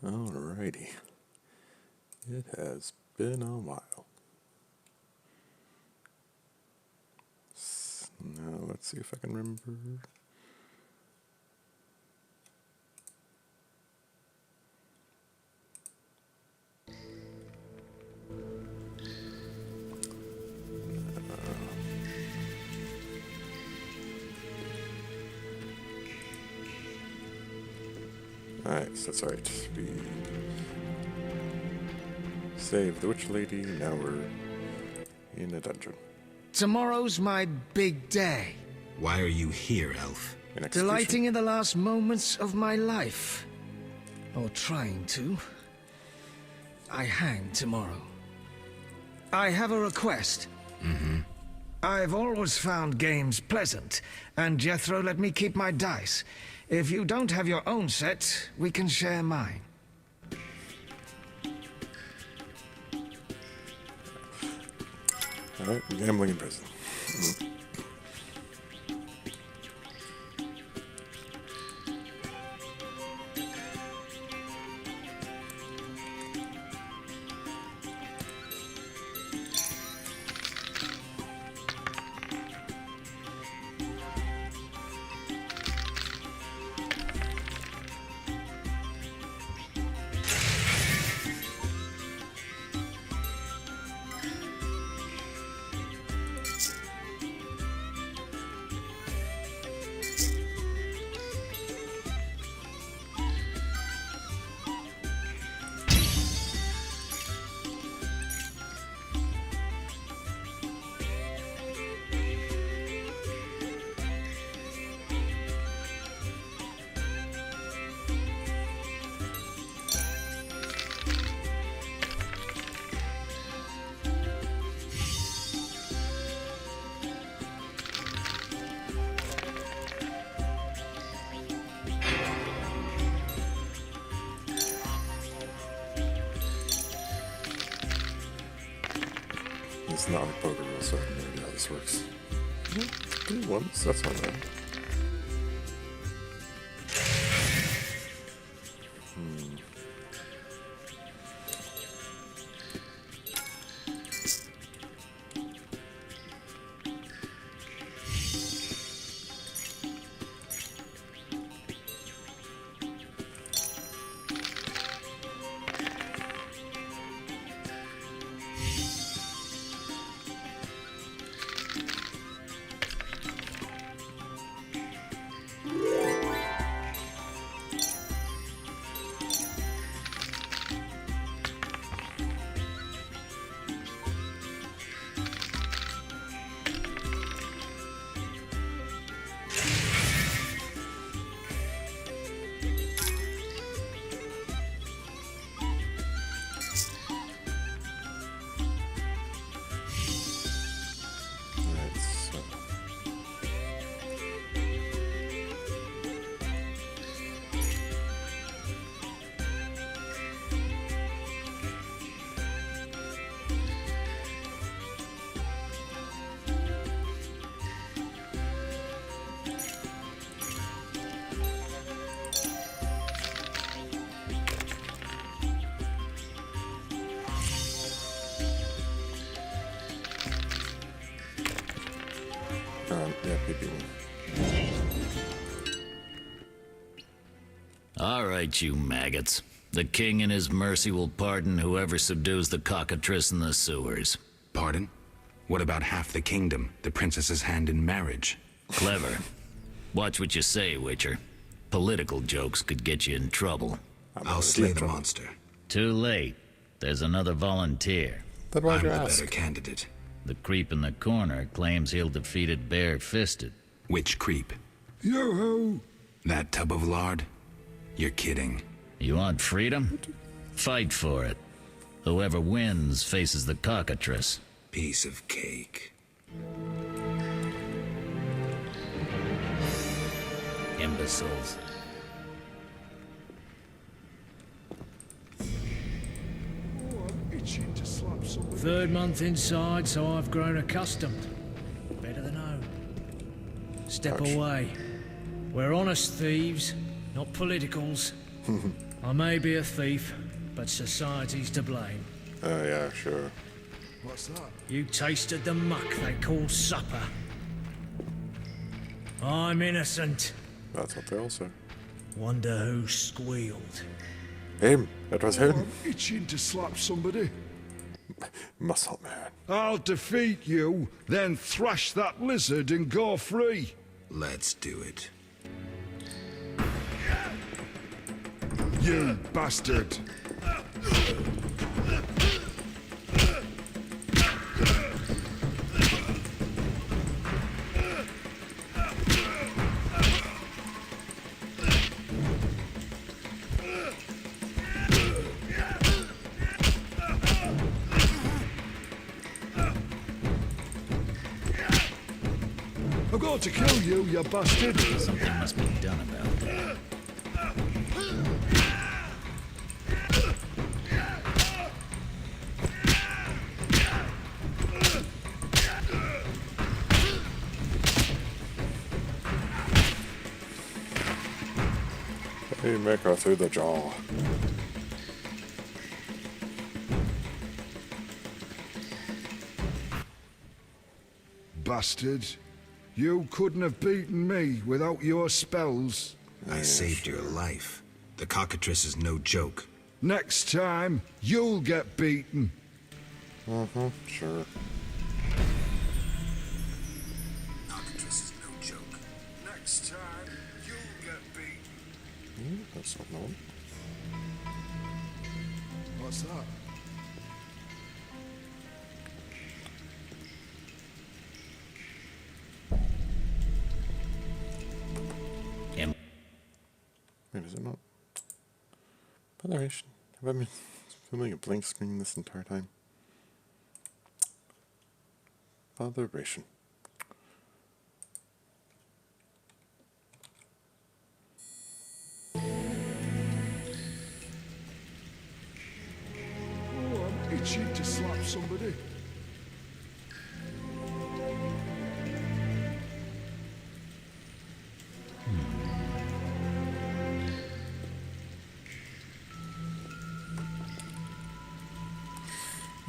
Alrighty. It has been a while. Now let's see if I can remember. Nice, that's right. We saved the Witch Lady, now we're in a dungeon. Tomorrow's my big day. Why are you here, Elf? An execution. Delighting in the last moments of my life. Or trying to. I hang tomorrow. I have a request. I've always found games pleasant, and Jethro let me keep my dice. If you don't have your own set, we can share mine. Alright, gambling in prison. It's not like poker rules, so I have no idea how this works. Do once, that's not bad. Yeah, PP. All right, you maggots. The king in his mercy will pardon whoever subdues the cockatrice in the sewers. Pardon? What about half the kingdom, the princess's hand in marriage? Clever. Watch what you say, Witcher. Political jokes could get you in trouble. I'll slay the monster. Too late. There's another volunteer. Then why'd I'm you the ask? better candidate. The creep in the corner claims he'll defeat it bare-fisted. Which creep? Yo-ho! That tub of lard? You're kidding. You want freedom? Fight for it. Whoever wins faces the cockatrice. Piece of cake. Imbeciles. Third month inside, so I've grown accustomed. Better than home. Step Ouch. away. We're honest thieves, not politicals. I may be a thief, but society's to blame. Oh, yeah, sure. What's that? You tasted the muck they call supper. I'm innocent. That's what they all say. Wonder who squealed. Him. It was him. I'm itching to slap somebody. Muscle man. I'll defeat you, then thrash that lizard and go free. Let's do it. You bastard. I'm going to kill you, you bastard. Something must be done about that. Haymaker through the jaw. Bastard. You couldn't have beaten me without your spells. I saved your life. The cockatrice is no joke. Next time, you'll get beaten. Sure. Cockatrice is no joke. Next time, you'll get beaten. That's not known. What's that? Him. Wait, is it not? Federation. Have I been filming a blank screen this entire time? Federation. Oh, I'm itching to slap somebody.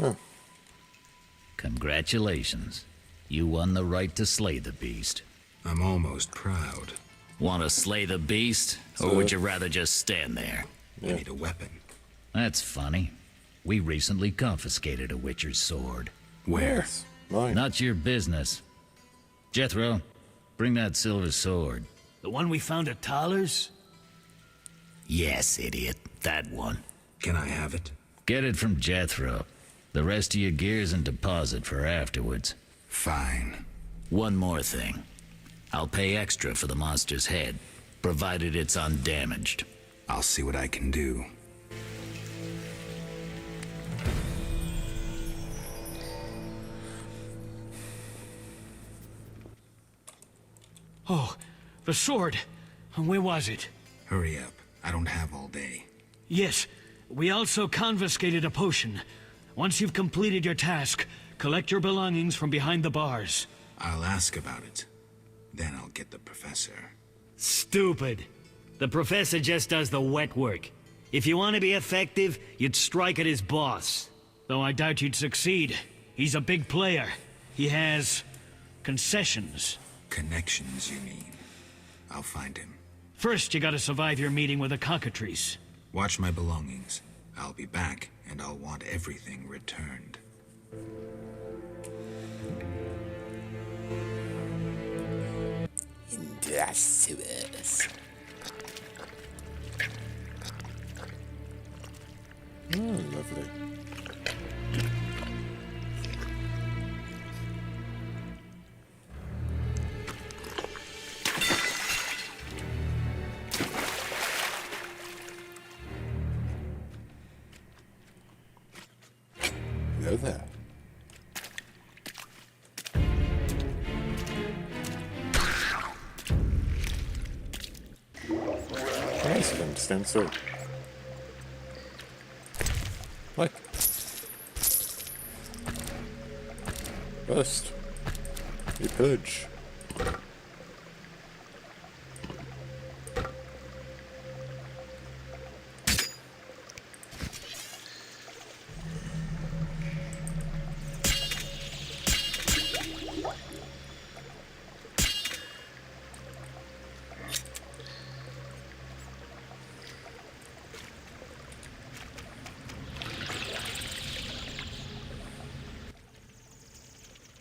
Oh, Congratulations. You won the right to slay the beast. I'm almost proud. Want to slay the beast, or would you rather just stand there? I need a weapon. That's funny. We recently confiscated a Witcher's sword. Where? yes. Mine. Not your business. Jethro, bring that silver sword. The one we found at Thaler's? Yes, idiot. That one. Can I have it? Get it from Jethro. The rest of your gear's in deposit for afterwards. Fine. One more thing. I'll pay extra for the monster's head, provided it's undamaged. I'll see what I can do. Oh, the sword. Where was it? Hurry up. I don't have all day. Yes, we also confiscated a potion. Once you've completed your task, collect your belongings from behind the bars. I'll ask about it. Then I'll get the professor. Stupid. The professor just does the wet work. If you want to be effective, you'd strike at his boss. Though I doubt you'd succeed. He's a big player. He has concessions. Connections, you mean? I'll find him. First, you gotta survive your meeting with the cockatrice. Watch my belongings. I'll be back, and I'll want everything returned. Industrious. Oh, lovely. Hello there. Nice of him to stand still. Like. First, you pillage.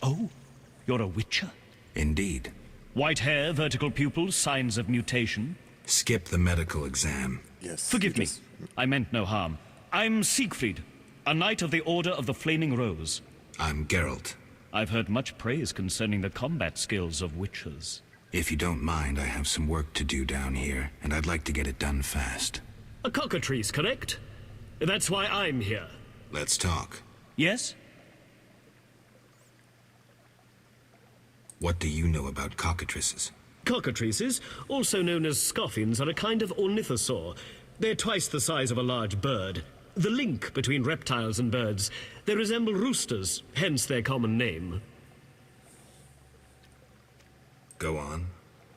Oh, you're a Witcher? Indeed. White hair, vertical pupils, signs of mutation. Skip the medical exam. Yes. Forgive me. yes. I meant no harm. I'm Siegfried, a knight of the Order of the Flaming Rose. I'm Geralt. I've heard much praise concerning the combat skills of Witchers. If you don't mind, I have some work to do down here, and I'd like to get it done fast. A cockatrice, correct? That's why I'm here. Let's talk. Yes? What do you know about cockatrices? Cockatrices, also known as scoffins, are a kind of ornithosaur. They're twice the size of a large bird. The link between reptiles and birds. They resemble roosters, hence their common name. Go on.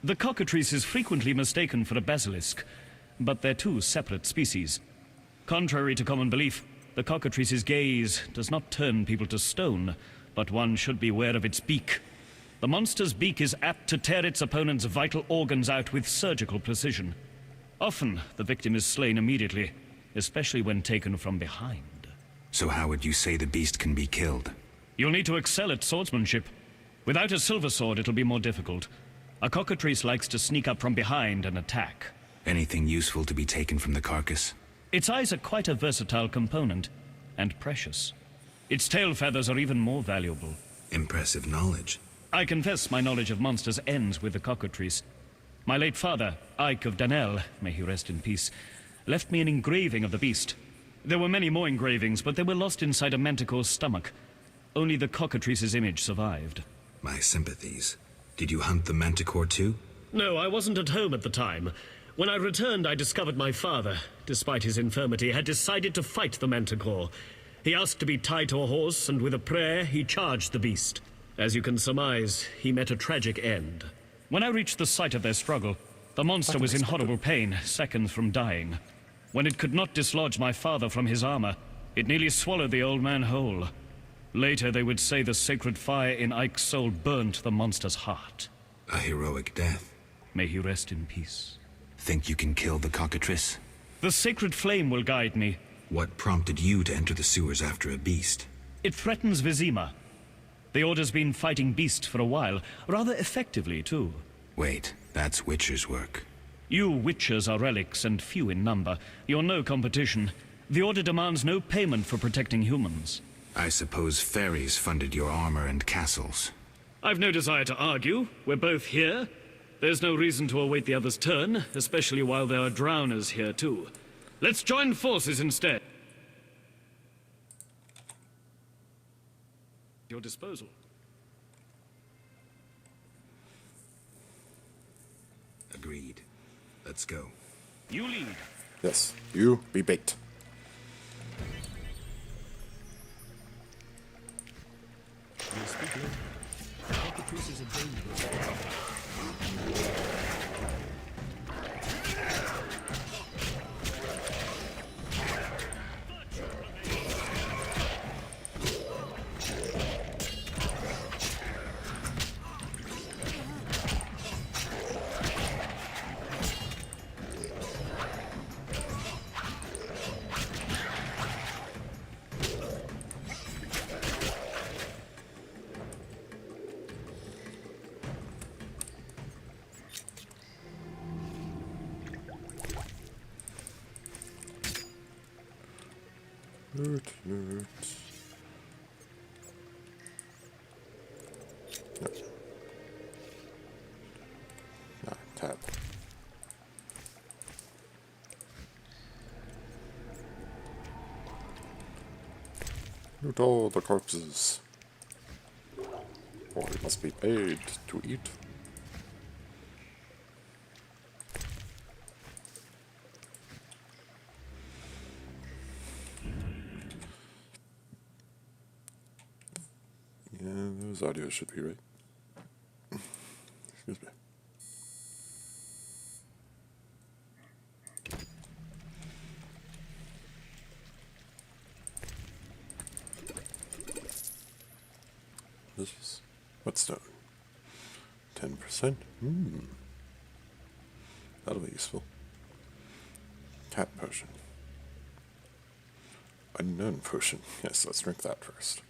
The cockatrice is frequently mistaken for a basilisk, but they're two separate species. Contrary to common belief, the cockatrice's gaze does not turn people to stone, but one should beware of its beak. The monster's beak is apt to tear its opponent's vital organs out with surgical precision. Often, the victim is slain immediately, especially when taken from behind. So how would you say the beast can be killed? You'll need to excel at swordsmanship. Without a silver sword, it'll be more difficult. A cockatrice likes to sneak up from behind and attack. Anything useful to be taken from the carcass? Its eyes are quite a versatile component, and precious. Its tail feathers are even more valuable. Impressive knowledge. I confess my knowledge of monsters ends with the cockatrice. My late father, Ike of Danel, may he rest in peace, left me an engraving of the beast. There were many more engravings, but they were lost inside a manticore's stomach. Only the cockatrice's image survived. My sympathies. Did you hunt the manticore too? No, I wasn't at home at the time. When I returned, I discovered my father, despite his infirmity, had decided to fight the manticore. He asked to be tied to a horse, and with a prayer, he charged the beast. As you can surmise, he met a tragic end. When I reached the site of their struggle, the monster was in horrible pain, seconds from dying. When it could not dislodge my father from his armor, it nearly swallowed the old man whole. Later, they would say the sacred fire in Ike's soul burnt the monster's heart. A heroic death. May he rest in peace. Think you can kill the cockatrice? The sacred flame will guide me. What prompted you to enter the sewers after a beast? It threatens Vizima. The Order's been fighting beasts for a while, rather effectively, too. Wait, that's Witcher's work. You Witchers are relics and few in number. You're no competition. The Order demands no payment for protecting humans. I suppose fairies funded your armor and castles. I've no desire to argue. We're both here. There's no reason to await the other's turn, especially while there are drowners here, too. Let's join forces instead. Your disposal. Agreed. Let's go. You lead. Yes. You be baked. Loot. No. Ah, tab. Loot all the corpses. Or it must be paid to eat. Yeah, those audios should be right. Excuse me. This is what stone? 10%? That'll be useful. Cat potion. Unknown potion. Yes, let's drink that first.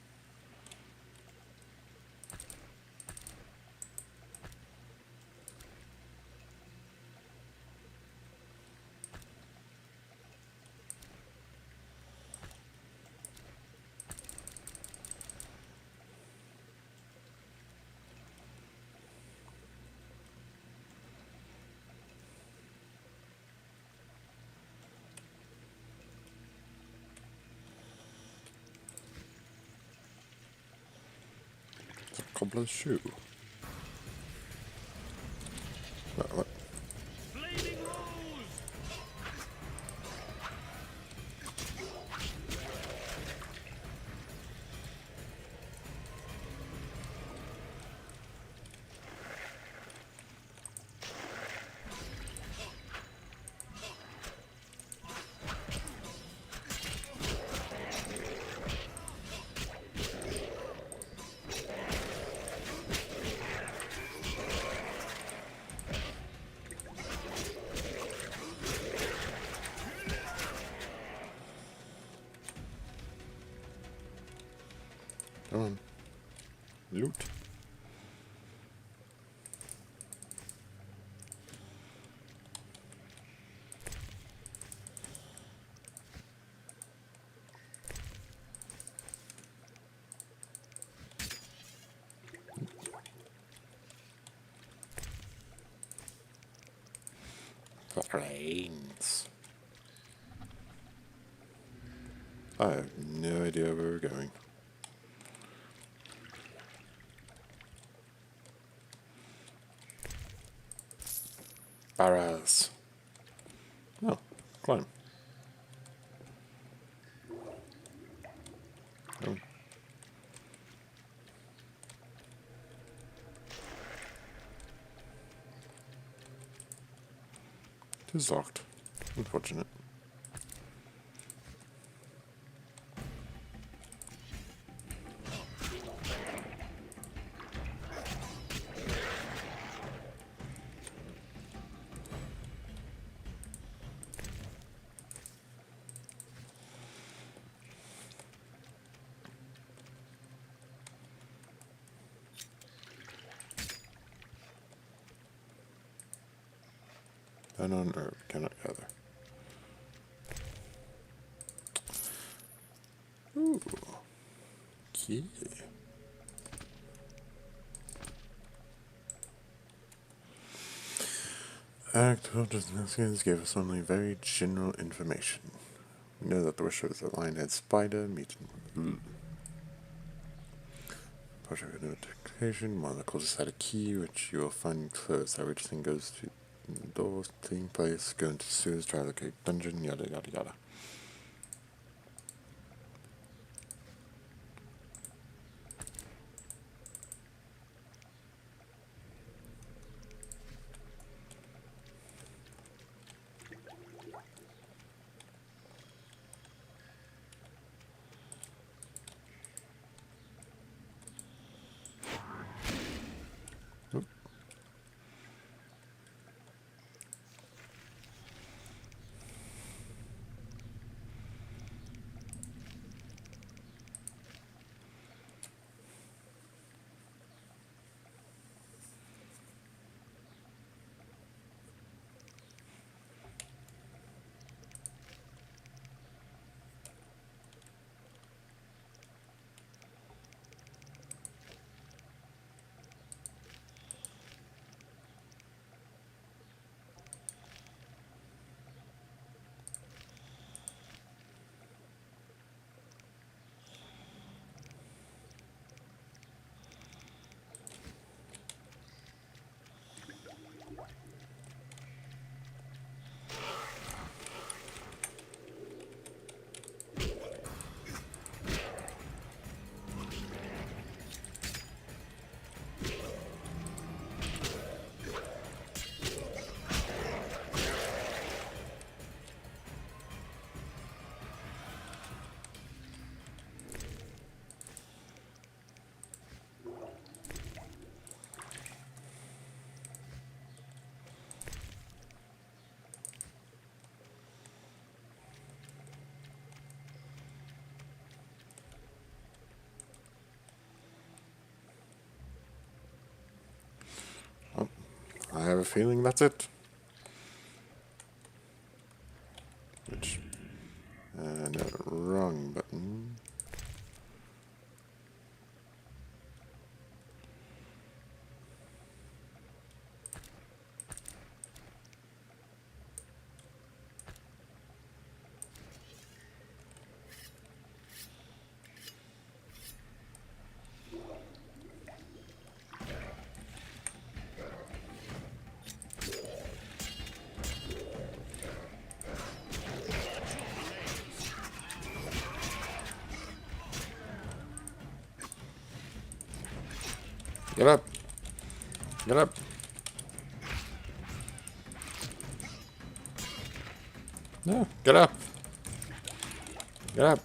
Cobbler's shoe. What? Flaming Rose! Come on. Loot. Brains. I have no idea where we're going. Barrels. Oh, climb. Oh. It is locked. Unfortunate. Unknown herb cannot gather. Ooh. Okay. Act 12 does give us only very general information. We know that the Witcher is a lionhead spider, mutant. Project notification. One of the cultists had a key, which you will find closed. Everything goes to the door, clean place, go into sewers, try to locate dungeon, yada yada yada. I have a feeling that's it. Which, no, wrong button. Get up. Get up. No, get up. Get up.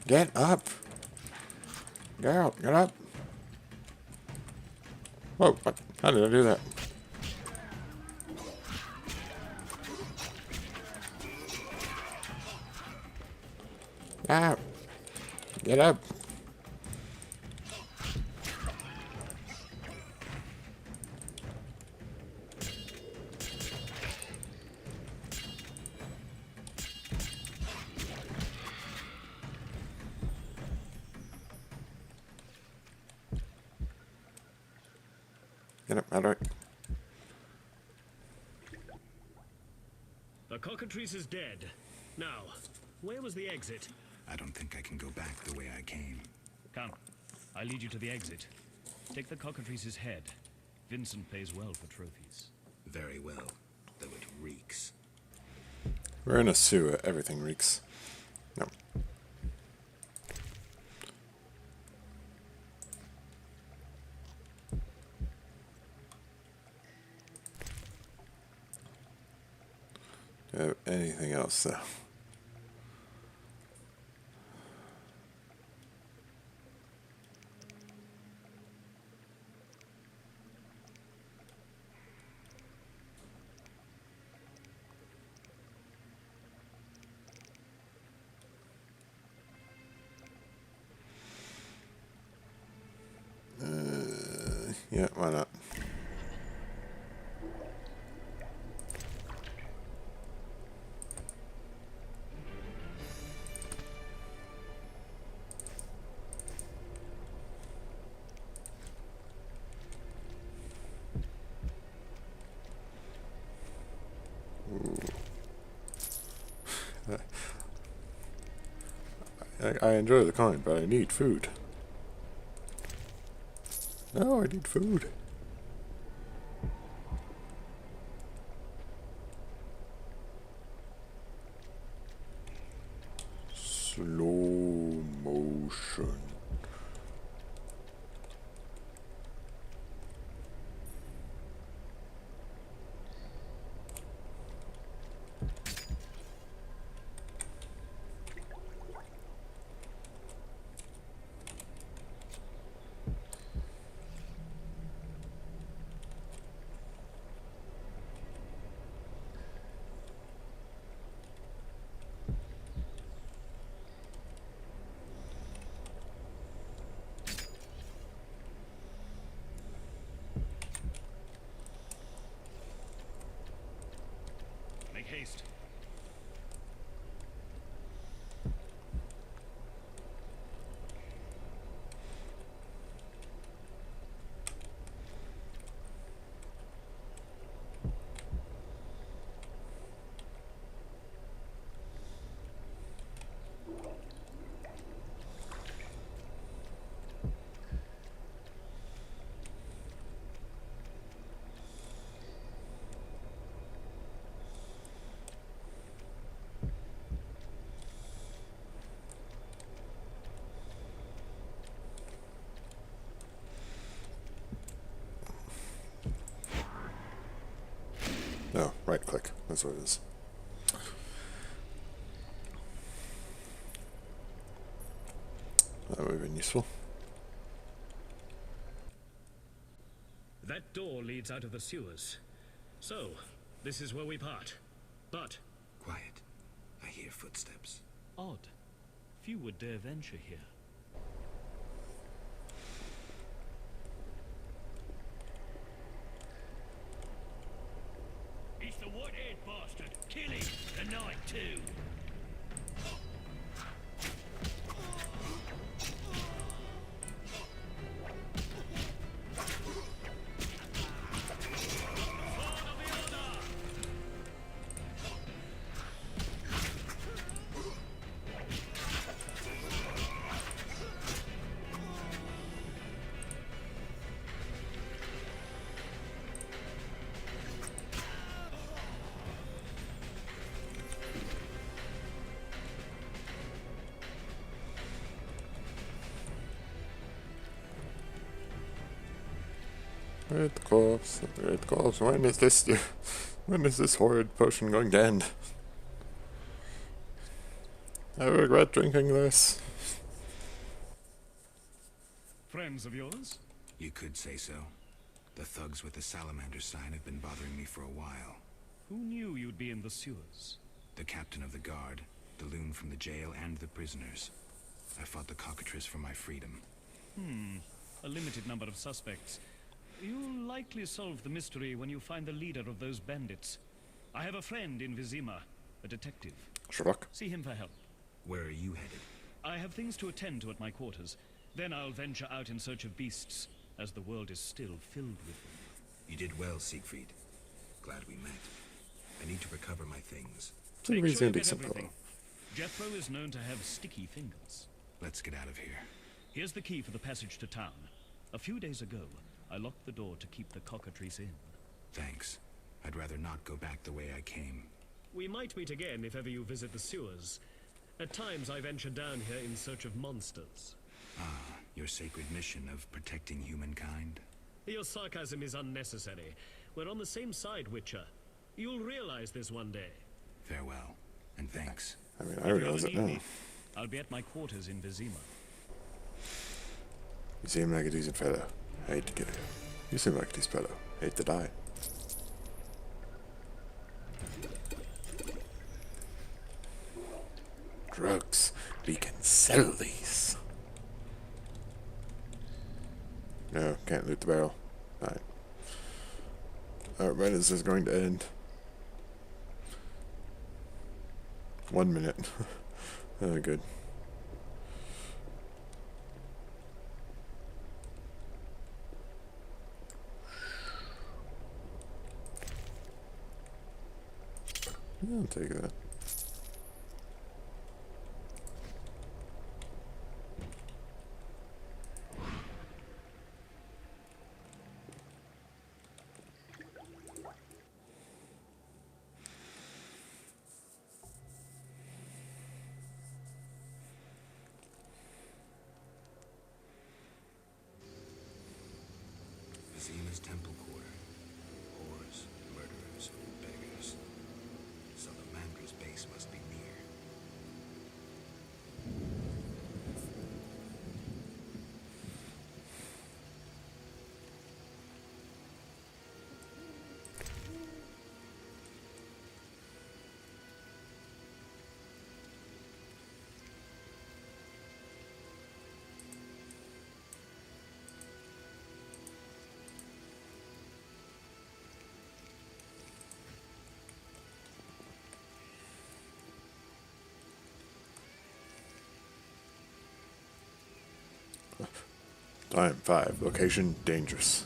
Get up. Get out. Get up. Whoa, what? How did I do that? Ah. Get up. Get up, how do I... The cockatrice is dead. Now, where was the exit? I don't think I can go back the way I came. Come, I lead you to the exit. Take the cockatrice's head. Vincent pays well for trophies. Very well, though it reeks. We're in a sewer. Everything reeks. No. Do I have anything else, though? Yeah, why not? I enjoy the coin, but I need food. No, I need food. Slow motion. Make haste. No, right click. That's what it is. That would have been useful. That door leads out of the sewers. So, this is where we part. But Quiet. I hear footsteps. Odd. Few would dare venture here. He's the white-haired bastard. Kill him tonight too. Red corpse, red corpse. When is this? When is this horrid potion going to end? I regret drinking this. Friends of yours? You could say so. The thugs with the salamander sign have been bothering me for a while. Who knew you'd be in the sewers? The captain of the guard, the loon from the jail, and the prisoners. I fought the cockatrice for my freedom. A limited number of suspects. You'll likely solve the mystery when you find the leader of those bandits. I have a friend in Vizima, a detective. Sherlock. See him for help. Where are you headed? I have things to attend to at my quarters. Then I'll venture out in search of beasts, as the world is still filled with them. You did well, Siegfried. Glad we met. I need to recover my things. Make He's sure a you get decent everything. fellow. Jethro is known to have sticky fingers. Let's get out of here. Here's the key for the passage to town. A few days ago, I locked the door to keep the cockatrice in. Thanks. I'd rather not go back the way I came. We might meet again if ever you visit the sewers. At times I venture down here in search of monsters. Ah, your sacred mission of protecting humankind? Your sarcasm is unnecessary. We're on the same side, Witcher. You'll realize this one day. Farewell, and thanks. I mean, I If you realize ever it need now. me, I'll be at my quarters in Vizima. You seem like a decent fellow. I hate to kill you. You seem like a decent fellow. I hate to die. Drugs. We can sell these. No, can't loot the barrel. Fine. Alright, when is this going to end? 1 minute. Oh, good. I'll take that. Vizima's temple quarter. Whores, murderers, beggars. Salamandra's base must be near. Time 5. Location dangerous.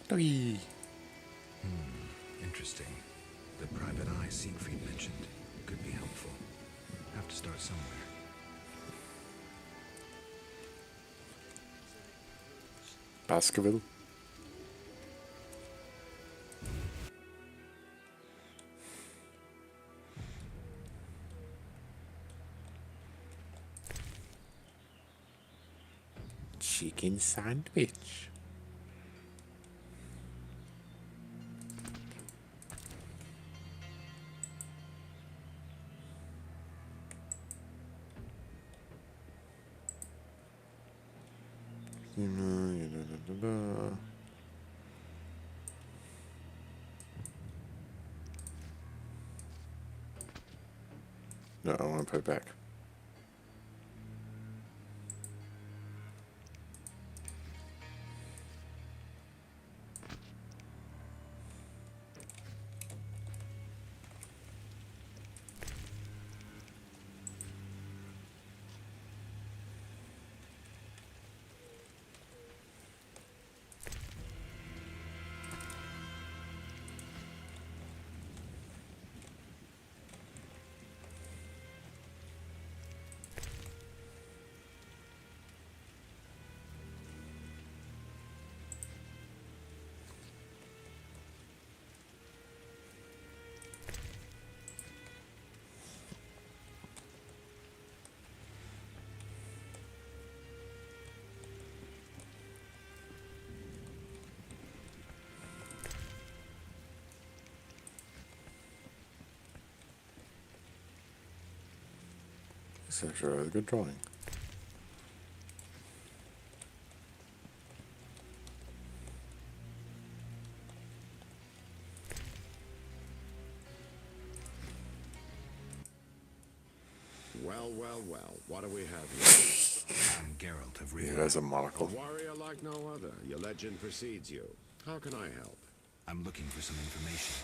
Doggy. Interesting. The private eye Siegfried mentioned could be helpful. Have to start somewhere. Baskerville. Chicken sandwich. No, I want to put it back. It's actually a really good drawing. Well, well, well. What do we have here? I'm Geralt of He Rivia. has a A monocle. warrior like no other. Your legend precedes you. How can I help? I'm looking for some information.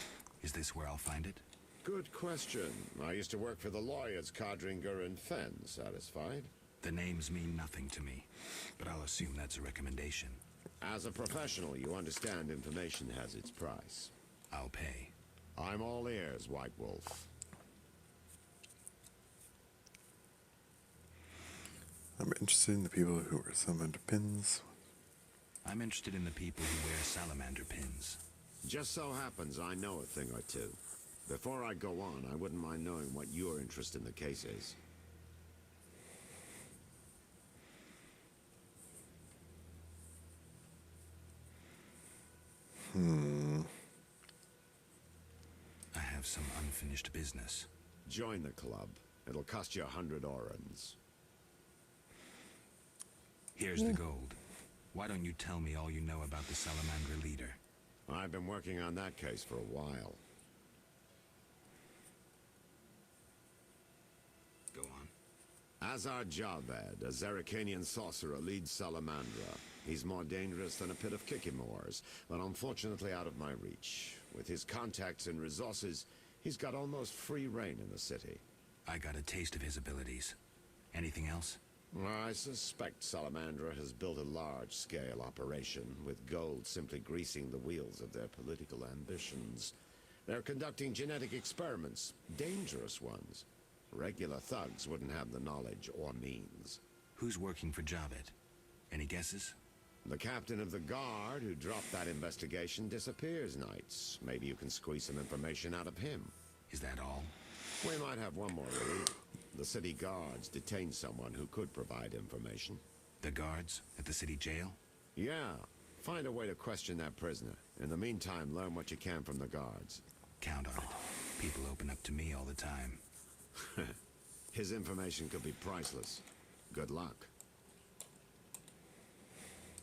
Is this where I'll find it? Good question. I used to work for the lawyers Codringer and Fenn. Satisfied? The names mean nothing to me, but I'll assume that's a recommendation. As a professional, you understand information has its price. I'll pay. I'm all ears, White Wolf. I'm interested in the people who wear salamander pins. I'm interested in the people who wear salamander pins. Just so happens I know a thing or two. Before I go on, I wouldn't mind knowing what your interest in the case is. I have some unfinished business. Join the club. It'll cost you 100 orans. Here's the gold. Why don't you tell me all you know about the salamander leader? I've been working on that case for a while. Go on. Azar Javed, a Zarikanian sorcerer, leads Salamandra. He's more dangerous than a pit of Kikimors, but unfortunately out of my reach. With his contacts and resources, he's got almost free reign in the city. I got a taste of his abilities. Anything else? I suspect Salamandra has built a large-scale operation, with gold simply greasing the wheels of their political ambitions. They're conducting genetic experiments, dangerous ones. Regular thugs wouldn't have the knowledge or means. Who's working for Javed? Any guesses? The captain of the guard who dropped that investigation disappears nights. Maybe you can squeeze some information out of him. Is that all? We might have one more lead. The city guards detained someone who could provide information. The guards at the city jail? Yeah. Find a way to question that prisoner. In the meantime, learn what you can from the guards. Count on it. People open up to me all the time. His information could be priceless. Good luck.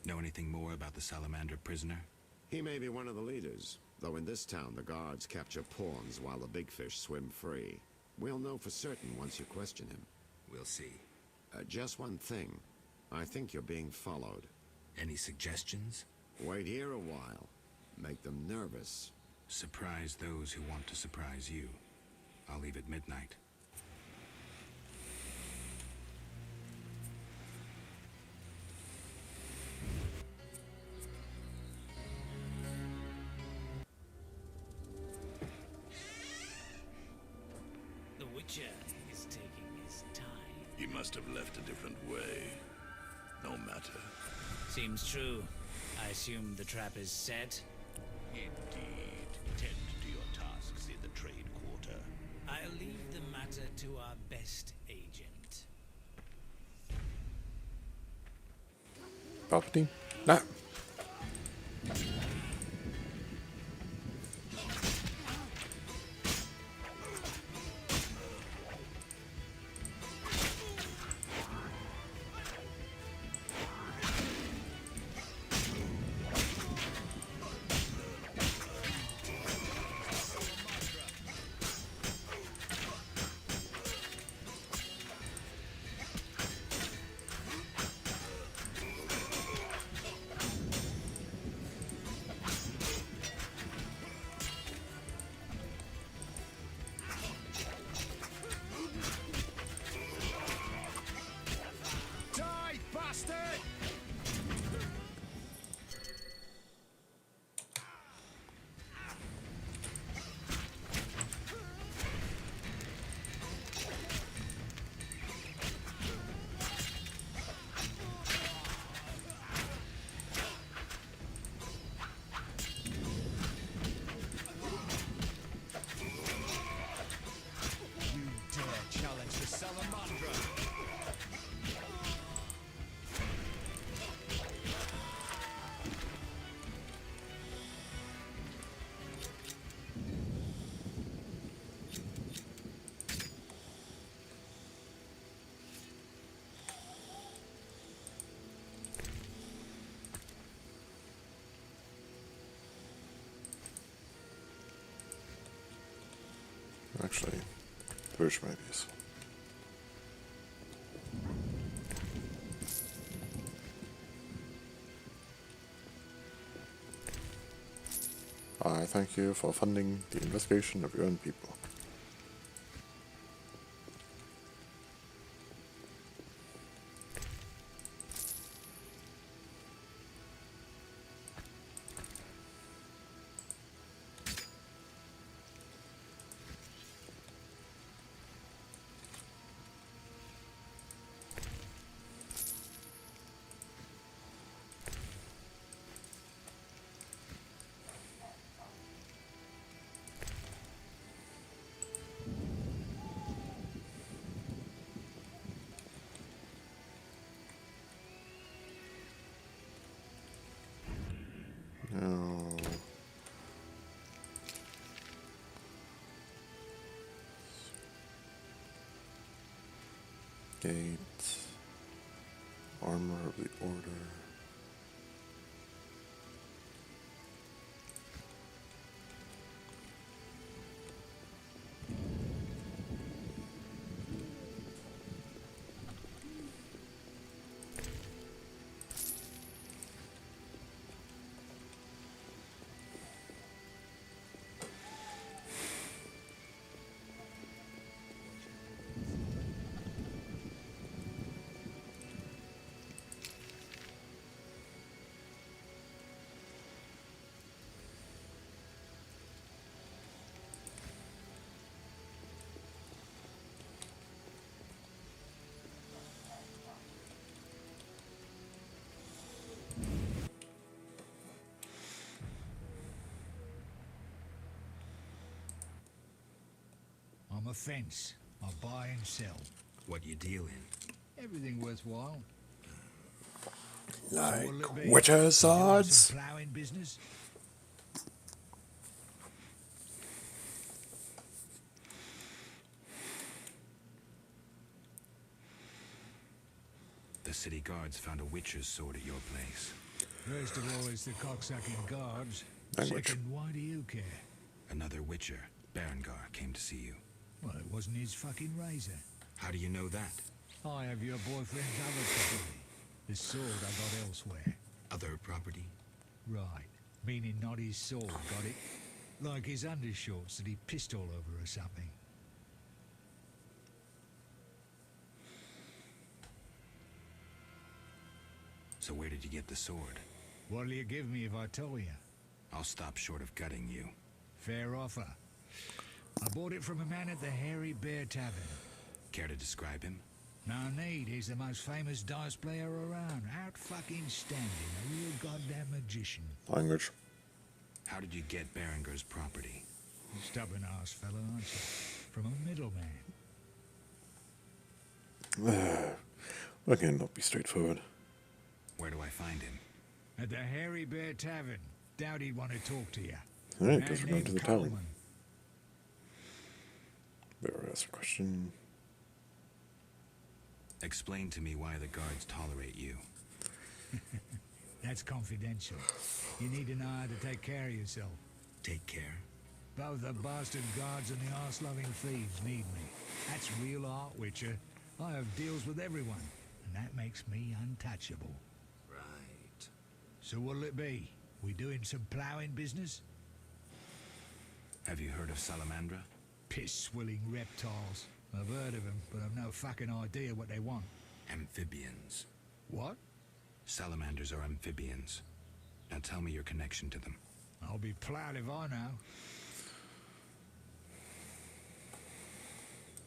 Know anything more about the salamander prisoner? He may be one of the leaders, though in this town the guards capture pawns while the big fish swim free. We'll know for certain once you question him. We'll see. Just one thing. I think you're being followed. Any suggestions? Wait here a while. Make them nervous. Surprise those who want to surprise you. I'll leave at midnight. The Witcher is taking his time. He must have left a different way. No matter. Seems true. I assume the trap is set. Indeed. Tend to your tasks in the trade quarter. I'll leave the matter to our best agent. Palpatine? Nah. Actually, push maybe. I thank you for funding the investigation of your own people. No. Gates. Armor of the Order. I'm a fence. I buy and sell. What you deal in? Everything worthwhile. Like So what'll it be? Witcher You doing swords? some ploughing business? The city guards found a witcher's sword at your place. First of all, it's the cocksucking guards. Language. Second, why do you care? Another witcher, Berengar, came to see you. Well, it wasn't his fucking razor. How do you know that? I have your boyfriend's other property. The sword I got elsewhere. Other property? Right. Meaning not his sword, got it? Like his undershorts that he pissed all over or something. So where did you get the sword? What'll you give me if I tell you? I'll stop short of gutting you. Fair offer. I bought it from a man at the Hairy Bear Tavern. Care to describe him? No need, he's the most famous dice player around. Out fucking standing, a real goddamn magician. Language. How did you get Berengar's property? Stubborn ass fella, aren't you? From a middleman. Why can't not be straightforward? Where do I find him? At the Hairy Bear Tavern. Doubt he'd want to talk to you. Alright, guess we're going to the tavern. Coleman. Better ask a question. Explain to me why the guards tolerate you. That's confidential. You need to know how to take care of yourself. Take care. Both the bastard guards and the arse-loving thieves need me. That's real art, Witcher. I have deals with everyone, and that makes me untouchable. Right. So what'll it be? We doing some ploughing business? Have you heard of Salamandra? Piss-swilling reptiles. I've heard of them, but I've no fucking idea what they want. Amphibians. What? Salamanders are amphibians. Now tell me your connection to them. I'll be ploughed if I know.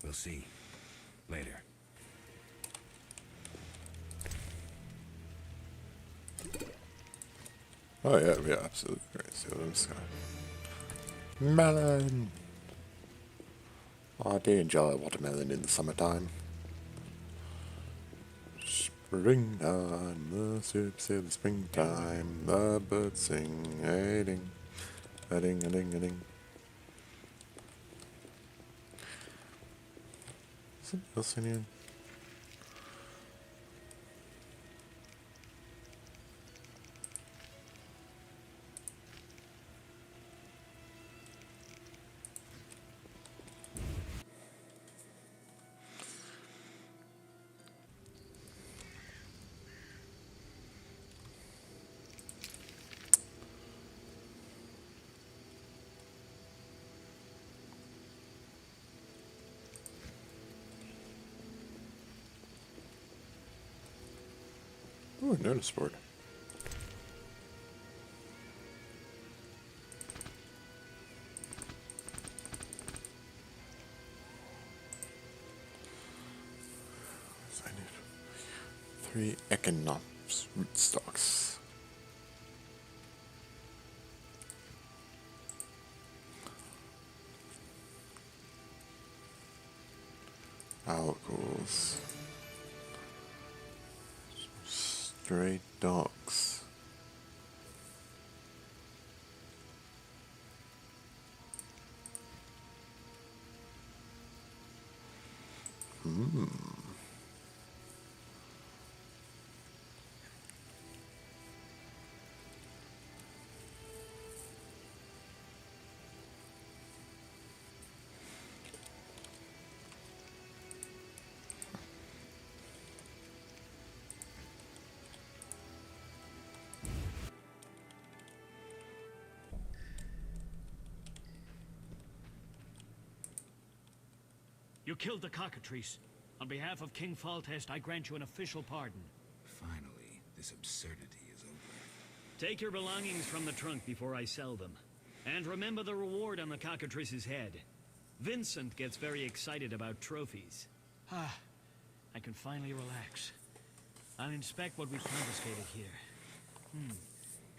We'll see. Later. Oh yeah, yeah, absolutely. Great. See what I'm just gonna... Melon! I do enjoy watermelon in the summertime. Springtime, the soups in the springtime, the birds sing, a-ding, a-ding, a-ding, a-ding. Something else in here? Oh, a notice board. So I need 3 econops rootstocks. Owls. Stray dogs. You killed the cockatrice. On behalf of King Faltest, I grant you an official pardon. Finally, this absurdity is over. Take your belongings from the trunk before I sell them. And remember the reward on the cockatrice's head. Vincent gets very excited about trophies. Ah, I can finally relax. I'll inspect what we've confiscated here.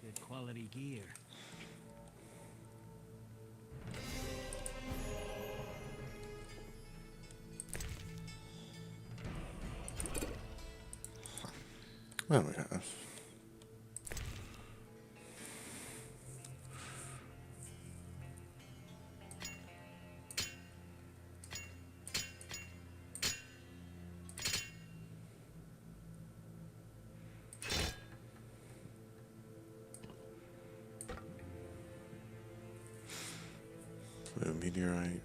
Good quality gear. Well, we have. So, meteorite.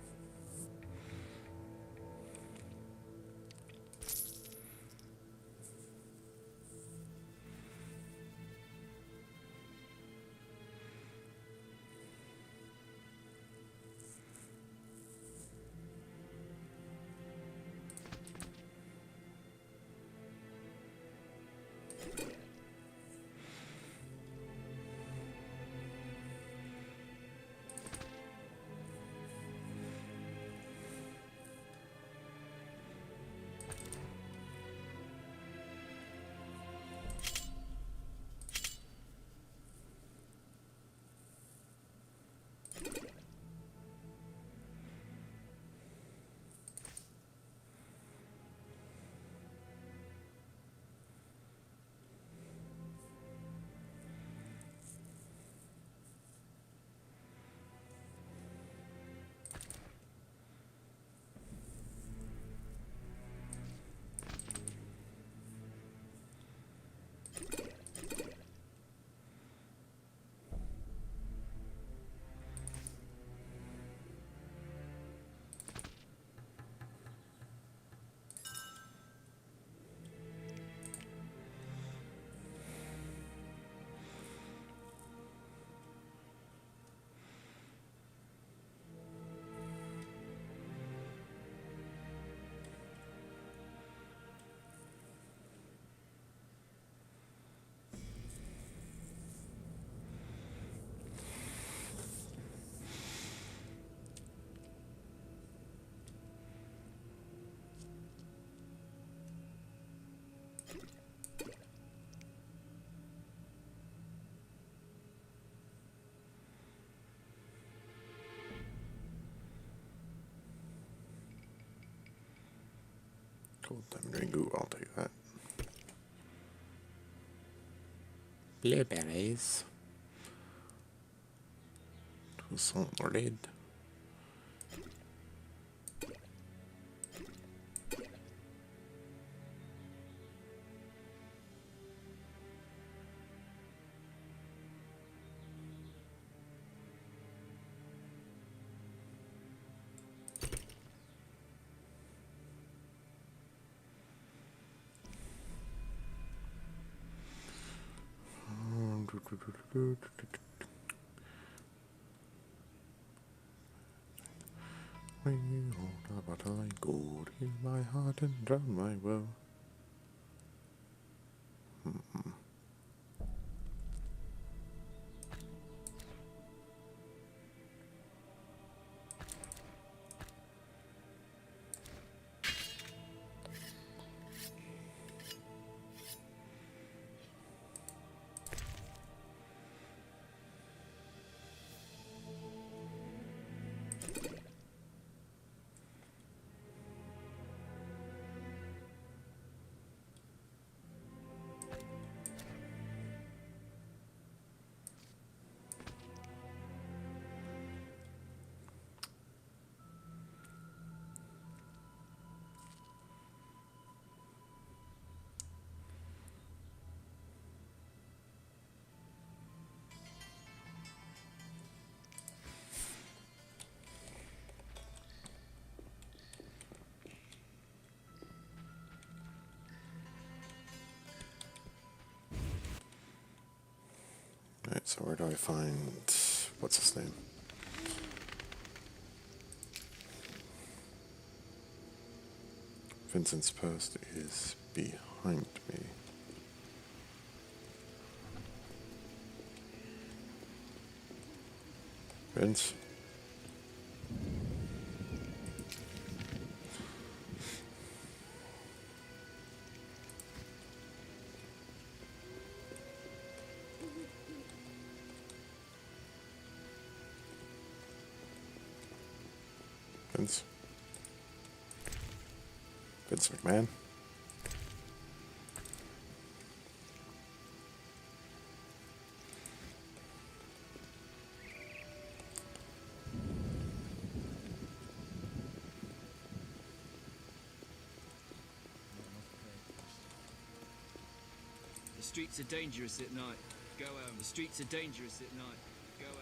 Gold diamond ring. Ooh, I'll take that. Blueberries. Solid. We hold a bottle like gold in my heart and drown my woe. So where do I find... what's his name? Vincent's post is behind me. Vince? Vince? Vince McMahon? The streets are dangerous at night. Go home. The streets are dangerous at night. Go home.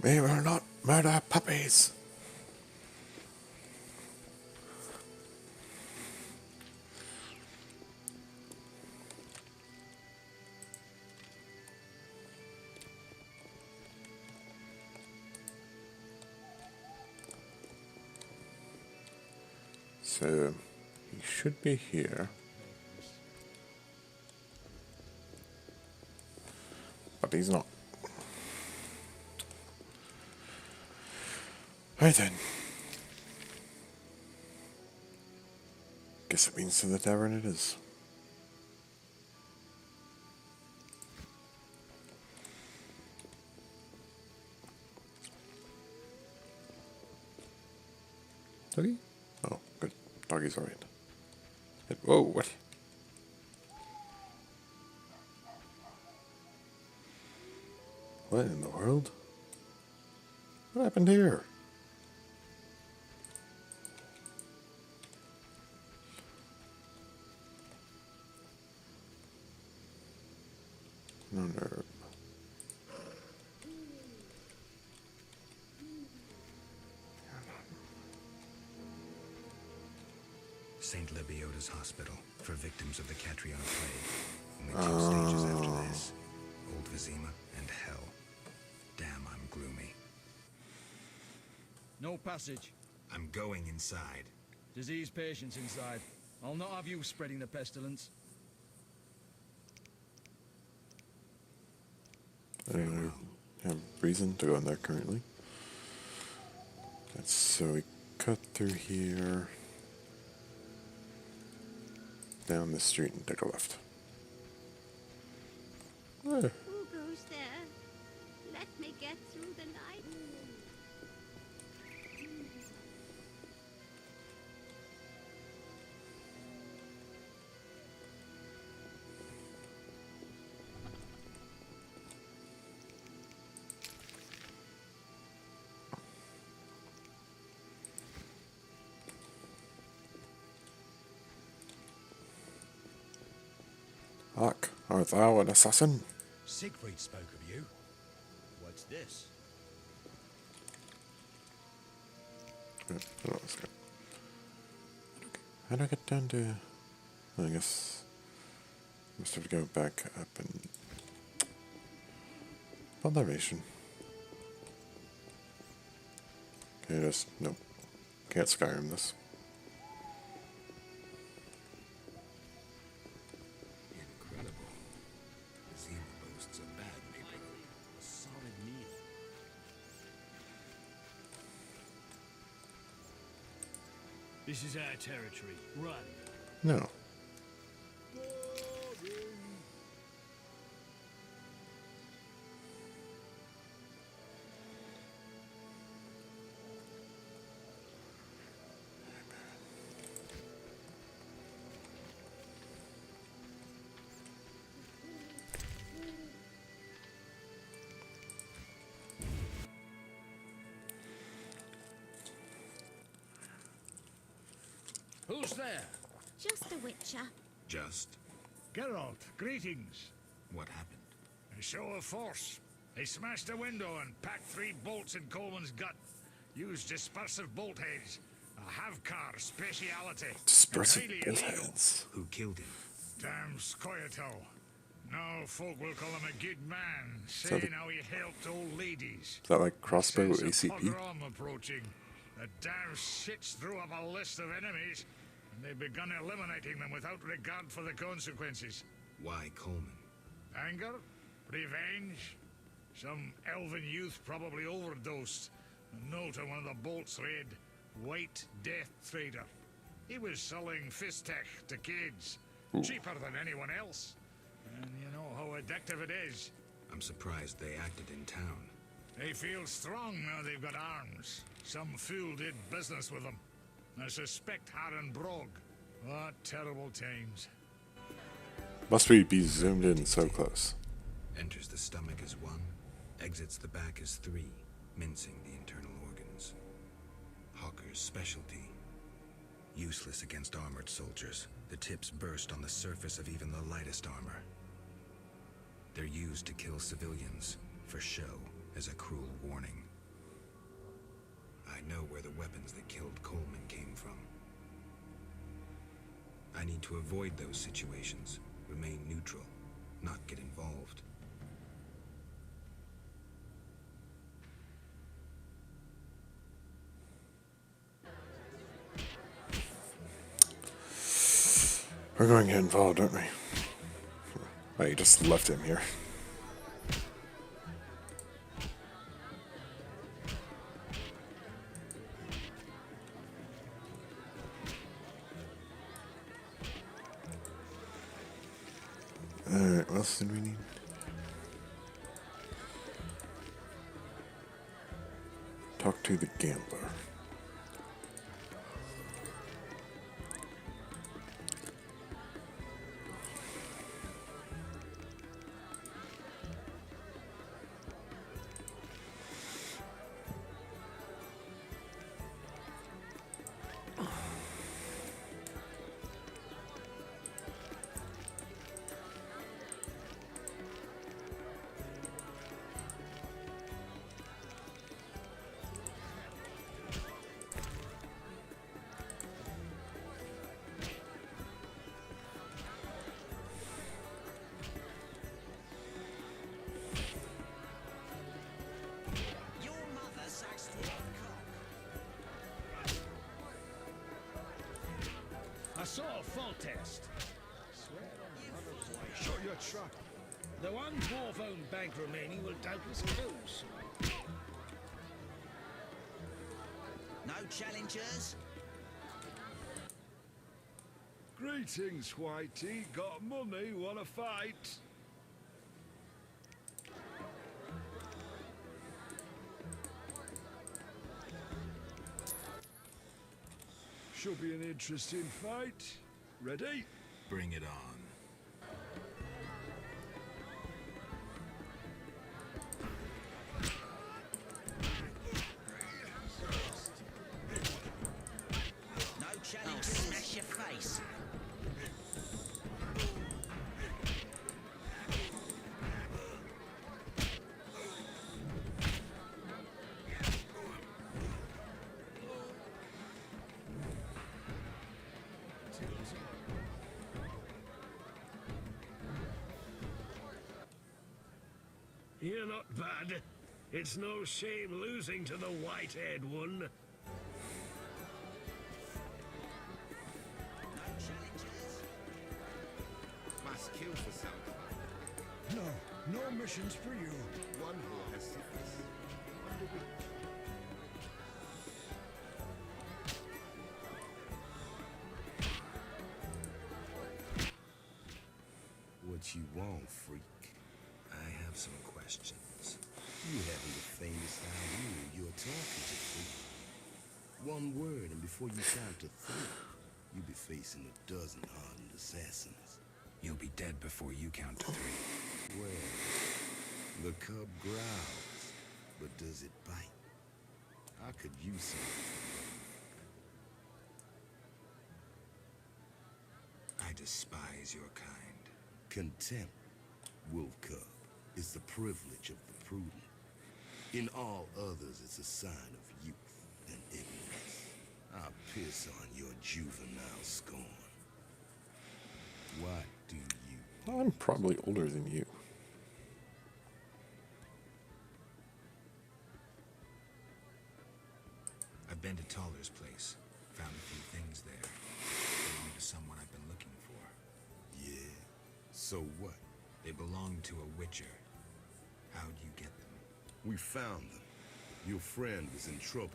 We will not murder puppies. So, he should be here. But he's not. Right then. Guess it means to the tavern it is. Doggy? Oh, good. Doggy's alright. Whoa, what? What in the world? What happened here? No nerve. St. Lebioda's hospital for victims of the Catriona plague. Only 2 stages after this. Old Vizima and hell. Damn, I'm gloomy. No passage. I'm going inside. Disease patients inside. I'll not have you spreading the pestilence. I don't have reason to go in there currently. So we cut through here, down the street and take a left. Who goes there? Let me get through the night. Hark, art thou an assassin? Siegfried spoke of you. What's this? How do I get down to... I guess... must have to go back up and... elevation. Okay, just... nope. Can't Skyrim this. Incredible. Vizima boasts a bad neighborhood. A solid meal. This is our territory. Run. No. Who's there? Just a Witcher. Just? Geralt, greetings. What happened? A show of force. They smashed a window and packed 3 bolts in Coleman's gut. Used dispersive bolt heads. A Havkar speciality. Dispersive Highly bolt illegal. heads. Who killed him? Damn Scoia'tael. Now folk will call him a good man, that saying the- how he helped old ladies. Is that like crossbow Sense of ACP? pogrom approaching. The damn shits drew up a list of enemies, and they've begun eliminating them without regard for the consequences. Why Coleman? Anger? Revenge? Some elven youth probably overdosed. A note on one of the bolts read, White Death Trader. He was selling Fistech to kids. Cheaper than anyone else. And you know how addictive it is. I'm surprised they acted in town. They feel strong now they've got arms. Some fool did business with them. I suspect Harren Brog. What terrible times. Must we be zoomed in so close? Enters the stomach as 1, exits the back as 3, mincing the internal organs. Hawker's specialty. Useless against armored soldiers. The tips burst on the surface of even the lightest armor. They're used to kill civilians, for show, as a cruel warning. I know where the weapons that killed Coleman came from. I need to avoid those situations, remain neutral, not get involved. We're going to get involved, aren't we? Oh, you just left him here. Alright, what else did we need? Talk to the gambler. I saw a fault test. Swear on mother's life. Shut your trap. The one dwarf-owned bank remaining will doubtless close. No challengers? Greetings, Whitey. Got money, wanna fight? Should be an interesting fight. Ready? Bring it on. No challengers? Smash your face. You're not bad. It's no shame losing to the white-haired one. No challengers? Must kill for something. No, no missions for you. One who has sickness. What you want, freak? I have some questions. You haven't the faintest idea who you're talking to, freak. One word, and before you count to 3, you'll be facing a dozen hardened assassins. You'll be dead before you count to 3. Well, the cub growls, but does it bite? I could use something. despise your kind. Contempt, Wolf Cub, is the privilege of the prudent. In all others, it's a sign of youth and ignorance. I'll piss on your juvenile scorn. What do you... I'm probably older than you. I've been to Taller's place. Found a few things there. Belong to someone I've been looking for. Yeah? So what? They belong to a Witcher. How'd you get them? We found them. Your friend was in trouble.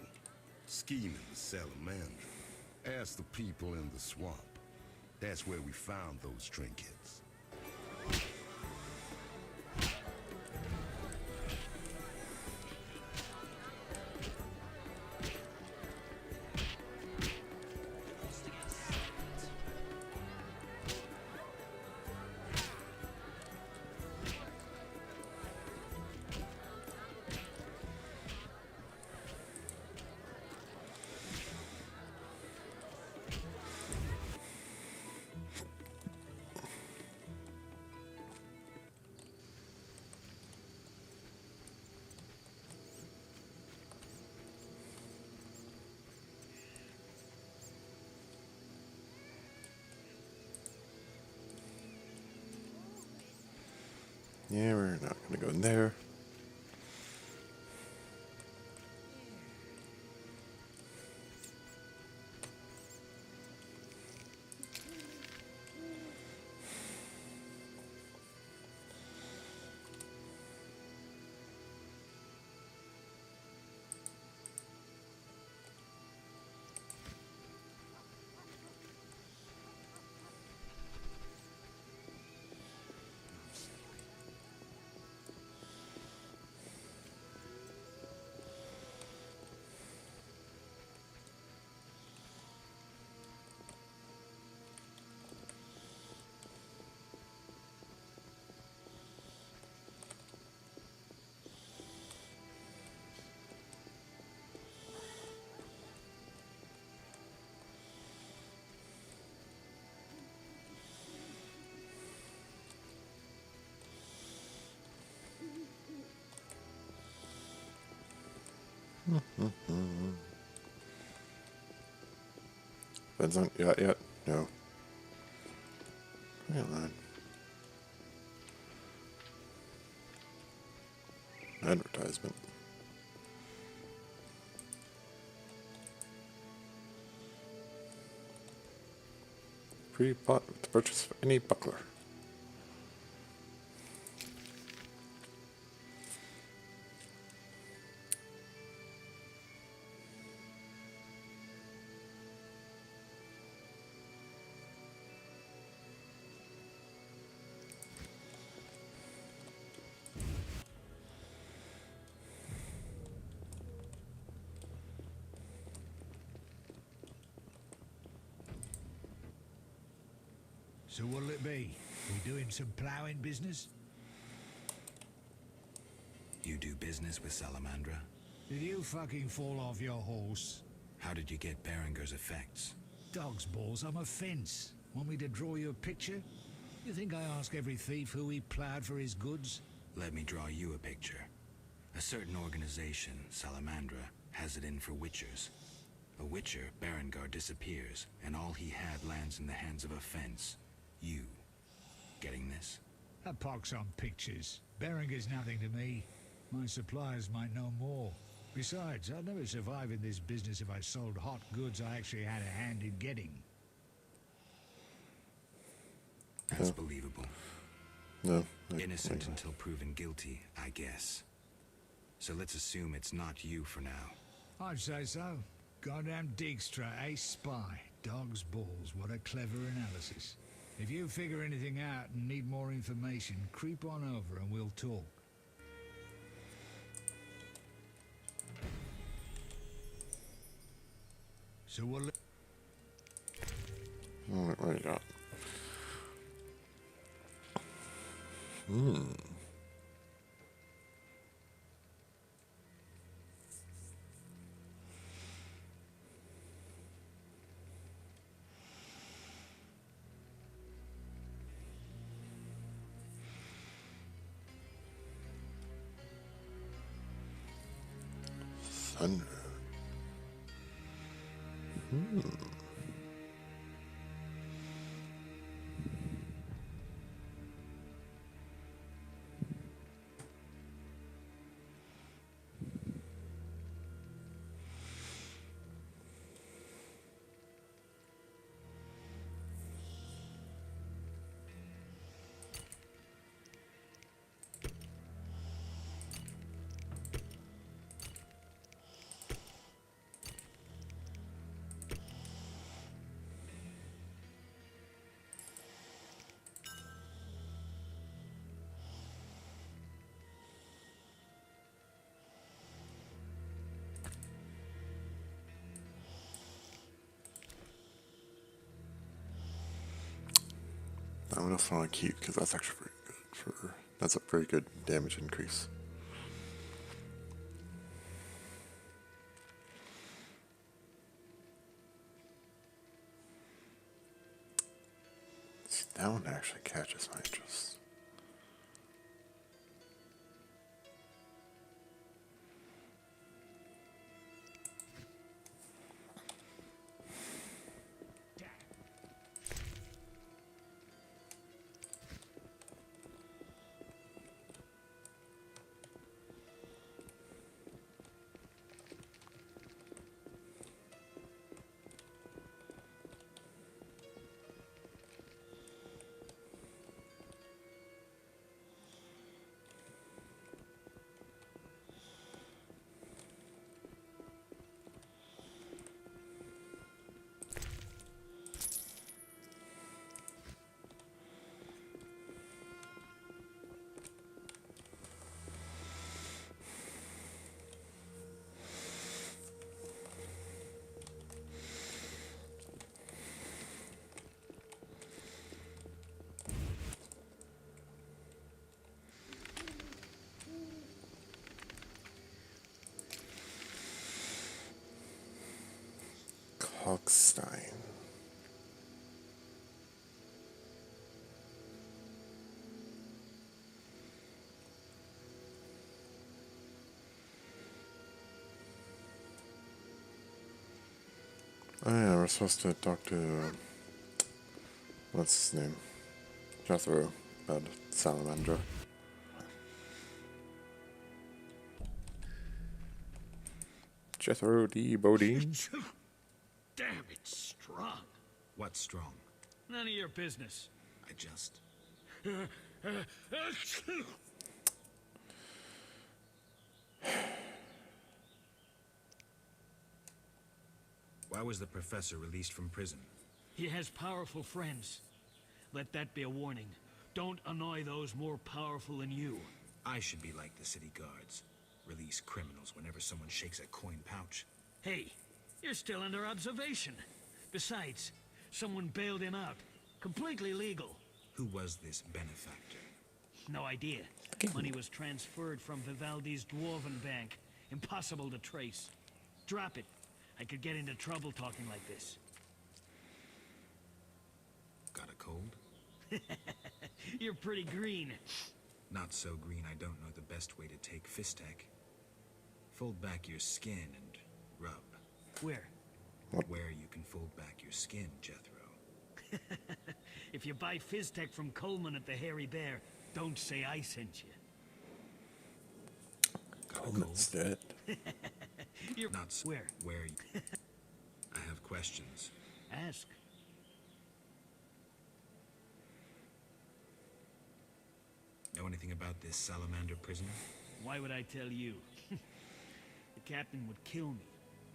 Scheming with Salamandra. Ask the people in the swamp. That's where we found those trinkets. Yeah, we're not going to go in there. Ben's on yet? No. Come on. Advertisement. Free pot with the purchase of any buckler. So what'll it be? We doing some ploughing business? You do business with Salamandra? Did you fucking fall off your horse? How did you get Berenger's effects? Dog's balls, I'm a fence. Want me to draw you a picture? You think I ask every thief who he ploughed for his goods? Let me draw you a picture. A certain organization, Salamandra, has it in for Witchers. A Witcher, Berengar, disappears, and all he had lands in the hands of a fence. You. Getting this? A pox on pictures. Berenger's nothing to me. My suppliers might know more. Besides, I'd never survive in this business if I sold hot goods I actually had a hand in getting. That's believable. No. Innocent until proven guilty, I guess. So let's assume it's not you for now. I'd say so. Goddamn Dijkstra, a spy. Dog's balls, what a clever analysis. If you figure anything out and need more information, creep on over and we'll talk. So we'll... What do you got? Sun Rune. I'm gonna fall on keep because that's actually pretty good that's a pretty good damage increase. See, that one actually catches my interest. Hochstein. Oh yeah, we're supposed to talk to, what's his name? Jethro, about Salamandra. Jethro D. Bodine. Damn, it's strong. What's strong? None of your business. I just... Why was the professor released from prison? He has powerful friends. Let that be a warning. Don't annoy those more powerful than you. I should be like the city guards. Release criminals whenever someone shakes a coin pouch. Hey, you're still under observation. Besides, someone bailed him out. Completely legal. Who was this benefactor? No idea. Money was transferred from Vivaldi's Dwarven Bank. Impossible to trace. Drop it. I could get into trouble talking like this. Got a cold? You're pretty green. Not so green I don't know the best way to take Fistek. Fold back your skin and rub. Where? Where you can fold back your skin, Jethro. If you buy Fizztech from Coleman at the Hairy Bear, don't say I sent you. Coleman's dead. You're not where? Where? I have questions. Ask. Know anything about this salamander prisoner? Why would I tell you? The captain would kill me.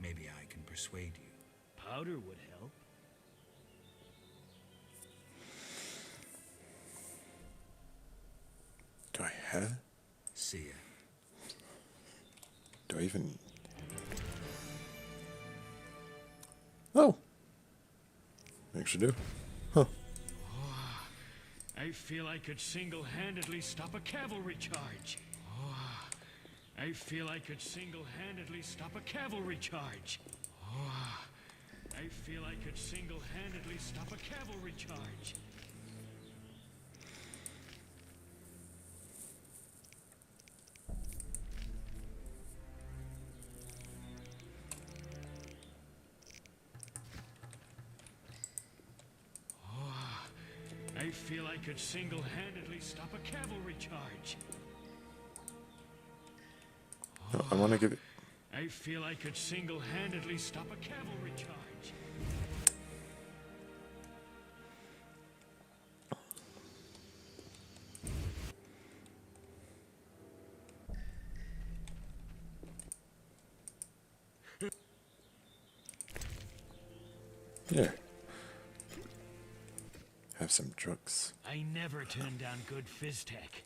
Maybe I can persuade you. Powder would help. Do I have? See ya. Do I even? Oh. I actually do. Huh. I feel I could single-handedly stop a cavalry charge. I feel I could single-handedly stop a cavalry charge. I feel I could single-handedly stop a cavalry charge. I feel I could single-handedly stop a cavalry charge. No, I want to give it. I feel I could single-handedly stop a cavalry charge. Yeah. Have some drugs. I never turn down good phys tech.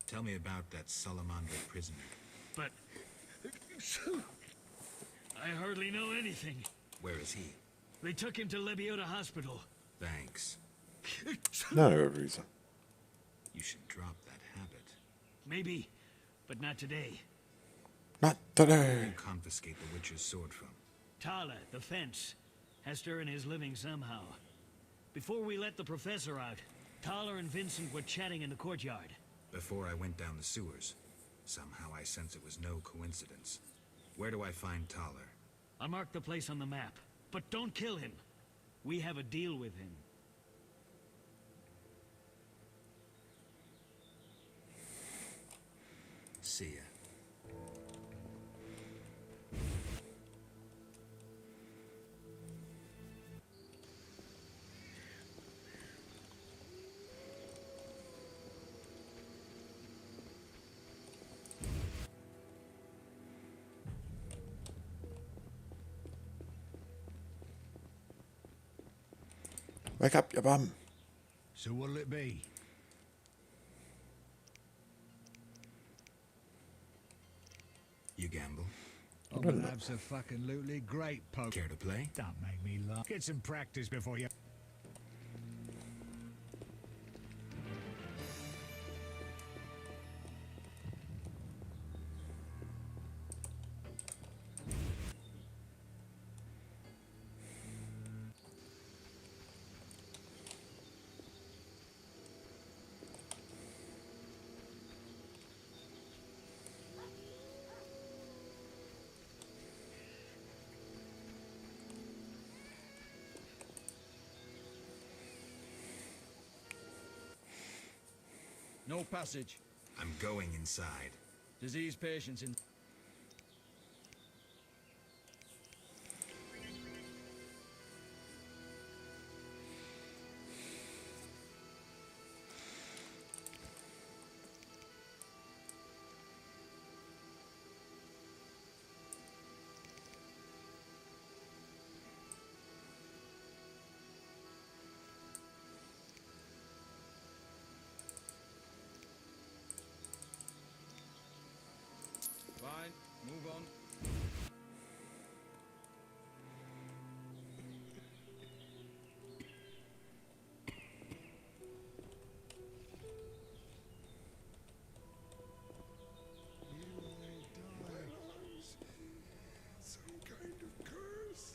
Tell me about that Salamander prisoner. But I hardly know anything. Where is he? They took him to Lebiota Hospital. Thanks. No reason. You should drop that habit. Maybe, but not today. Not today. Who you confiscate the Witcher's sword from? Tala, the fence, has to earn his living somehow. Before we let the professor out, Tala and Vincent were chatting in the courtyard. Before I went down the sewers. Somehow I sense it was no coincidence. Where do I find Thaler? I marked the place on the map, but don't kill him. We have a deal with him. See ya. Wake up, you bum. So what'll it be? You gamble? I'm gonna have some fucking lootly great poke. Care to play? Don't make me laugh. Get some practice before you... No passage. I'm going inside. Disease patients in... Fine, move on. Some kind of curse.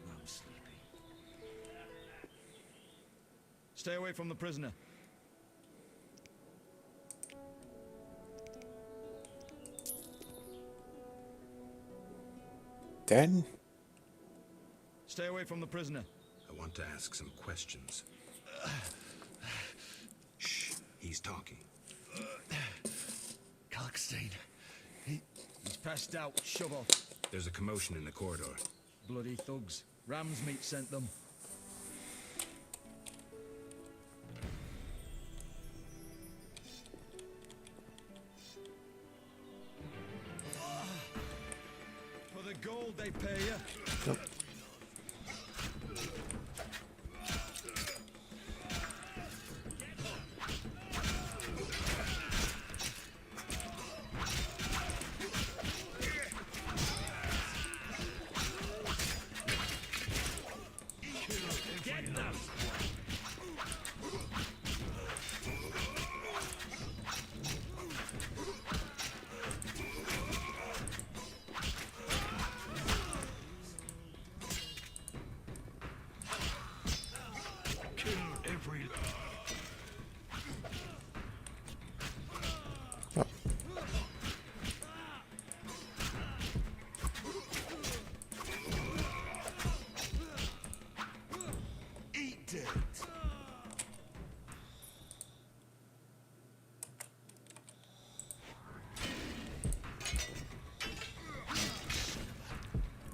I'm sleepy. Stay away from the prisoner. Dan? Stay away from the prisoner. I want to ask some questions. Shh, he's talking. Kalkstein, He's passed out. Shove off. There's a commotion in the corridor. Bloody thugs. Ram's meat sent them. For the gold they pay you. Yep.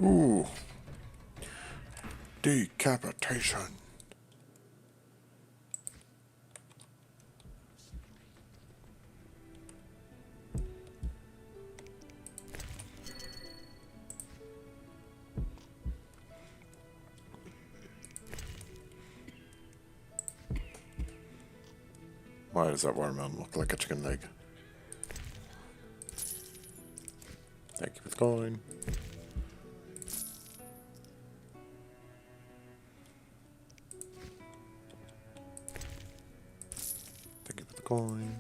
Ooh. Decapitation. Why does that watermelon look like a chicken leg? Thank you for the coin. Thank you for the coin.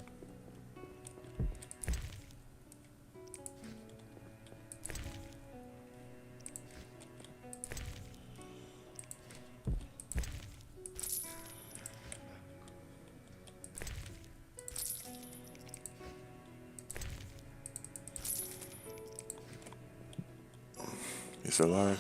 He's alive.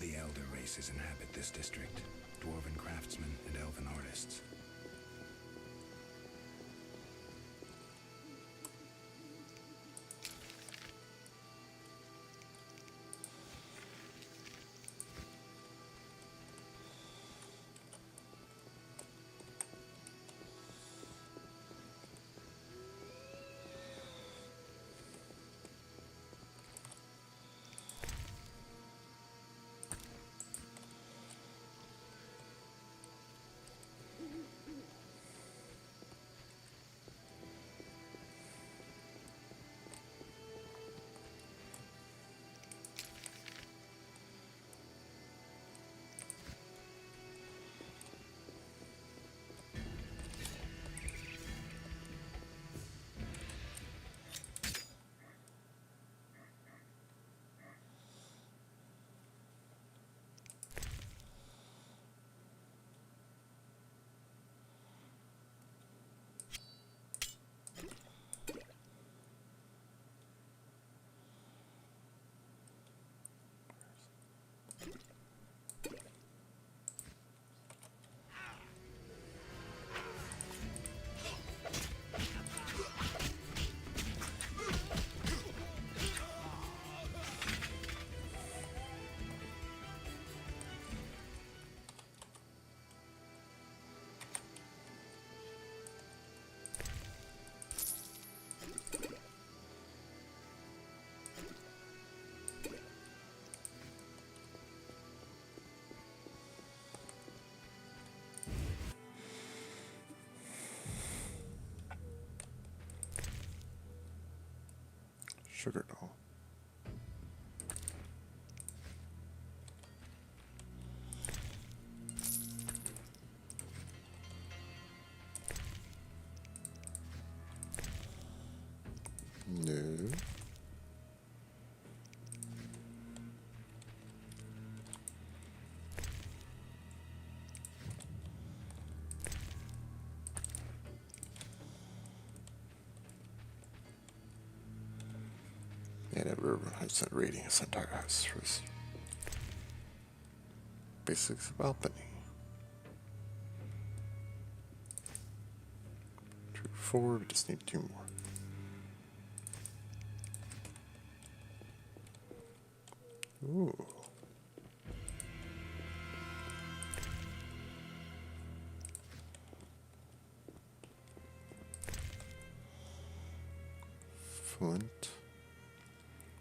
The elder races inhabit this district. Dwarven craftsmen and elven artists. Sugar doll. No. And a 100% rating of Centaur House for basics of alchemy. 4, we just need 2 more. Ooh. Flint.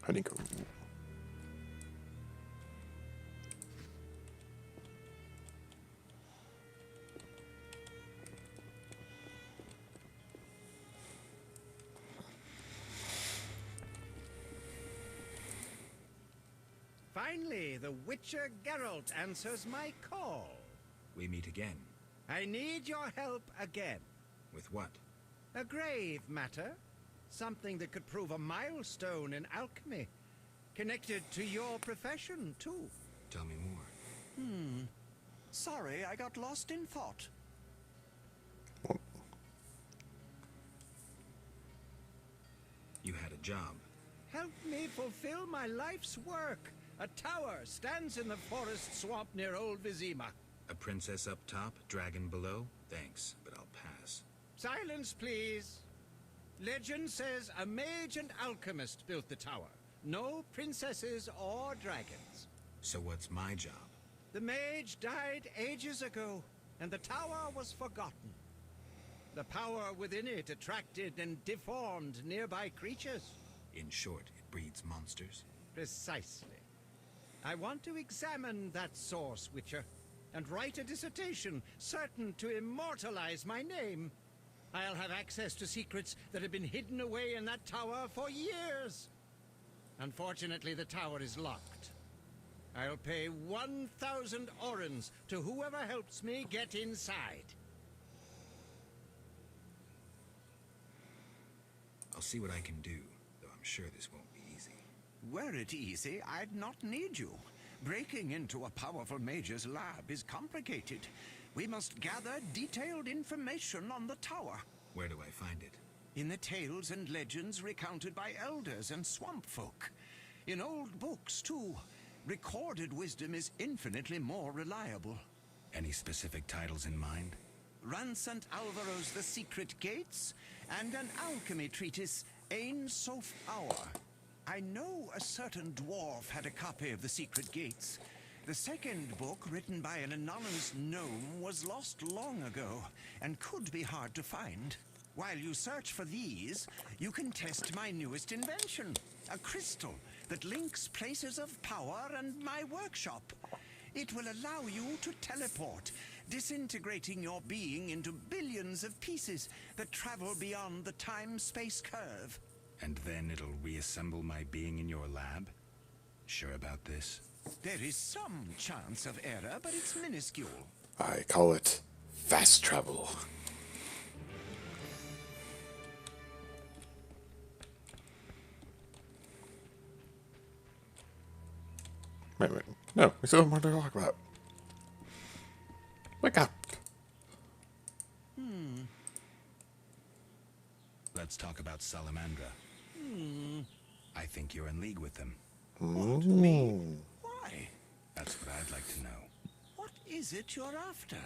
Honeycomb. Finally, the Witcher Geralt answers my call. We meet again. I need your help again. With what? A grave matter. Something that could prove a milestone in alchemy. Connected to your profession, too. Tell me more. Sorry, I got lost in thought. You had a job. Help me fulfill my life's work. A tower stands in the forest swamp near Old Vizima. A princess up top, dragon below? Thanks, but I'll pass. Silence, please. Legend says a mage and alchemist built the tower. No princesses or dragons. So what's my job? The mage died ages ago, and the tower was forgotten. The power within it attracted and deformed nearby creatures. In short, it breeds monsters? Precisely. I want to examine that source, Witcher, and write a dissertation certain to immortalize my name. I'll have access to secrets that have been hidden away in that tower for years. Unfortunately, the tower is locked. I'll pay 1,000 orens to whoever helps me get inside. I'll see what I can do, though I'm sure this won't be easy. Were it easy, I'd not need you. Breaking into a powerful mage's lab is complicated. We must gather detailed information on the tower. Where do I find it? In the tales and legends recounted by elders and swamp folk. In old books, too. Recorded wisdom is infinitely more reliable. Any specific titles in mind? Ransant Alvaro's The Secret Gates, and an alchemy treatise, Ain Soph Hour. I know a certain dwarf had a copy of The Secret Gates. The second book, written by an anonymous gnome, was lost long ago, and could be hard to find. While you search for these, you can test my newest invention, a crystal that links places of power and my workshop. It will allow you to teleport, disintegrating your being into billions of pieces that travel beyond the time-space curve. And then it'll reassemble my being in your lab? Sure about this? There is some chance of error, but it's minuscule. I call it fast travel. Wait. No, we still have more to talk about. Wake up. Let's talk about Salamandra. I think you're in league with them. What, me? Why? That's what I'd like to know. What is it you're after?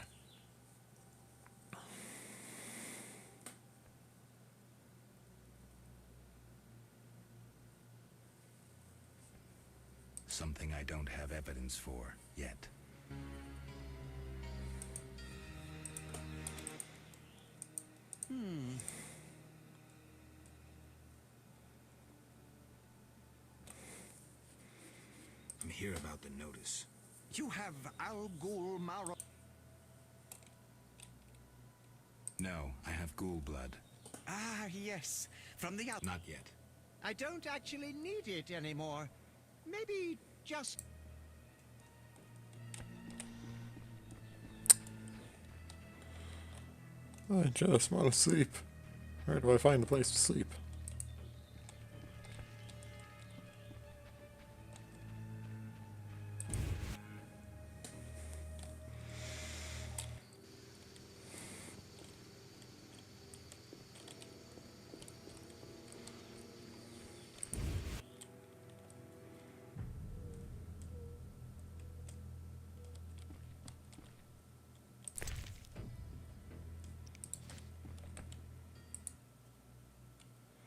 Something I don't have evidence for yet. I'm here about the notice. You have Al Ghul Maro. No, I have ghoul blood. Ah, yes. From the Not yet. I don't actually need it anymore. Maybe just... I just want to sleep. Where do I find a place to sleep?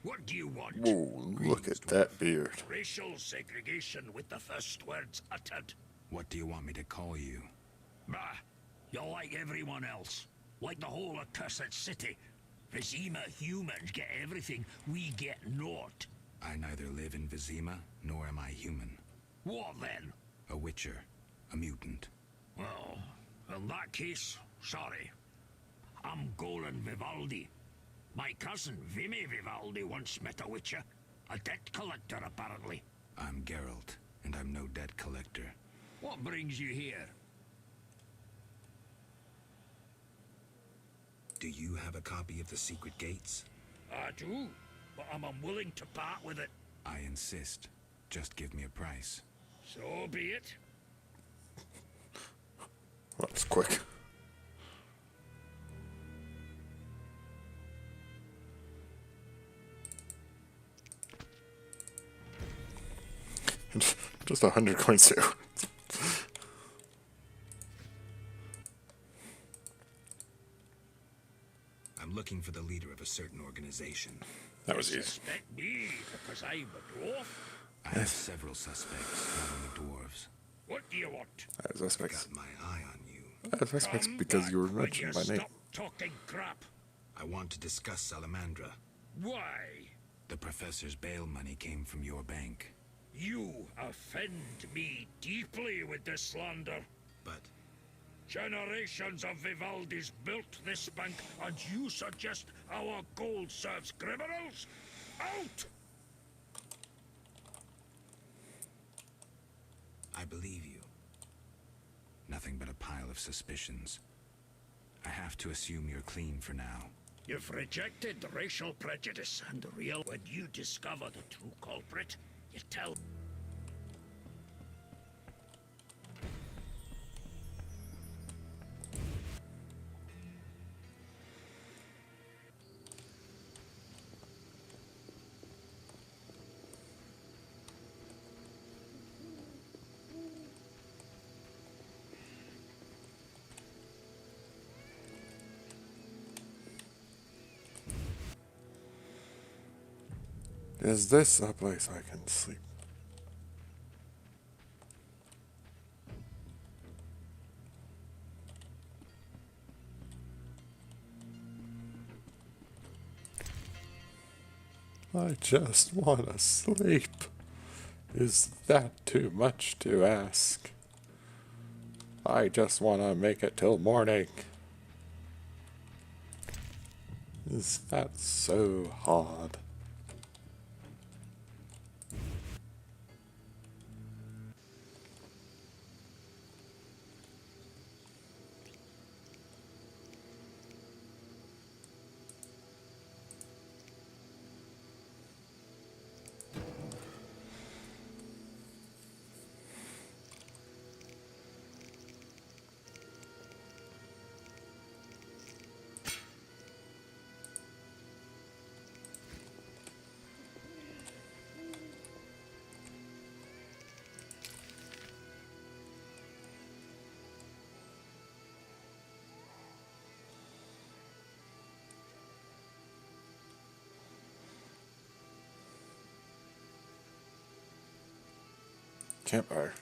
What do you want? Whoa, look at that beard. Racial segregation with the first words uttered. What do you want me to call you? Bah, you're like everyone else. Like the whole accursed city. Vizima humans get everything, we get naught. I neither live in Vizima, nor am I human. What then? A Witcher. A mutant. Well, in that case, sorry. I'm Golan Vivaldi. My cousin, Vimy Vivaldi, once met a Witcher. A debt collector, apparently. I'm Geralt, and I'm no debt collector. What brings you here? Do you have a copy of the Secret Gates? I do, but I'm unwilling to part with it. I insist. Just give me a price. So be it. That's quick. Just 100 coins too. I'm looking for the leader of a certain organization. That was easy. Suspect me because I'm a dwarf? I have several suspects, not only dwarves. What do you want? I have suspects. Got my eye on you. I have suspects because you were mentioned by name. Stop talking crap. I want to discuss Salamandra. Why? The professor's bail money came from your bank. You offend me deeply with this slander. But generations of Vivaldis built this bank, and you suggest our gold serves criminals? Out! I believe you. Nothing but a pile of suspicions. I have to assume you're clean for now. You've rejected racial prejudice and real. When you discover the true culprit, you tell. Is this a place I can sleep? I just want to sleep. Is that too much to ask? I just want to make it till morning. Is that so hard? Campfire.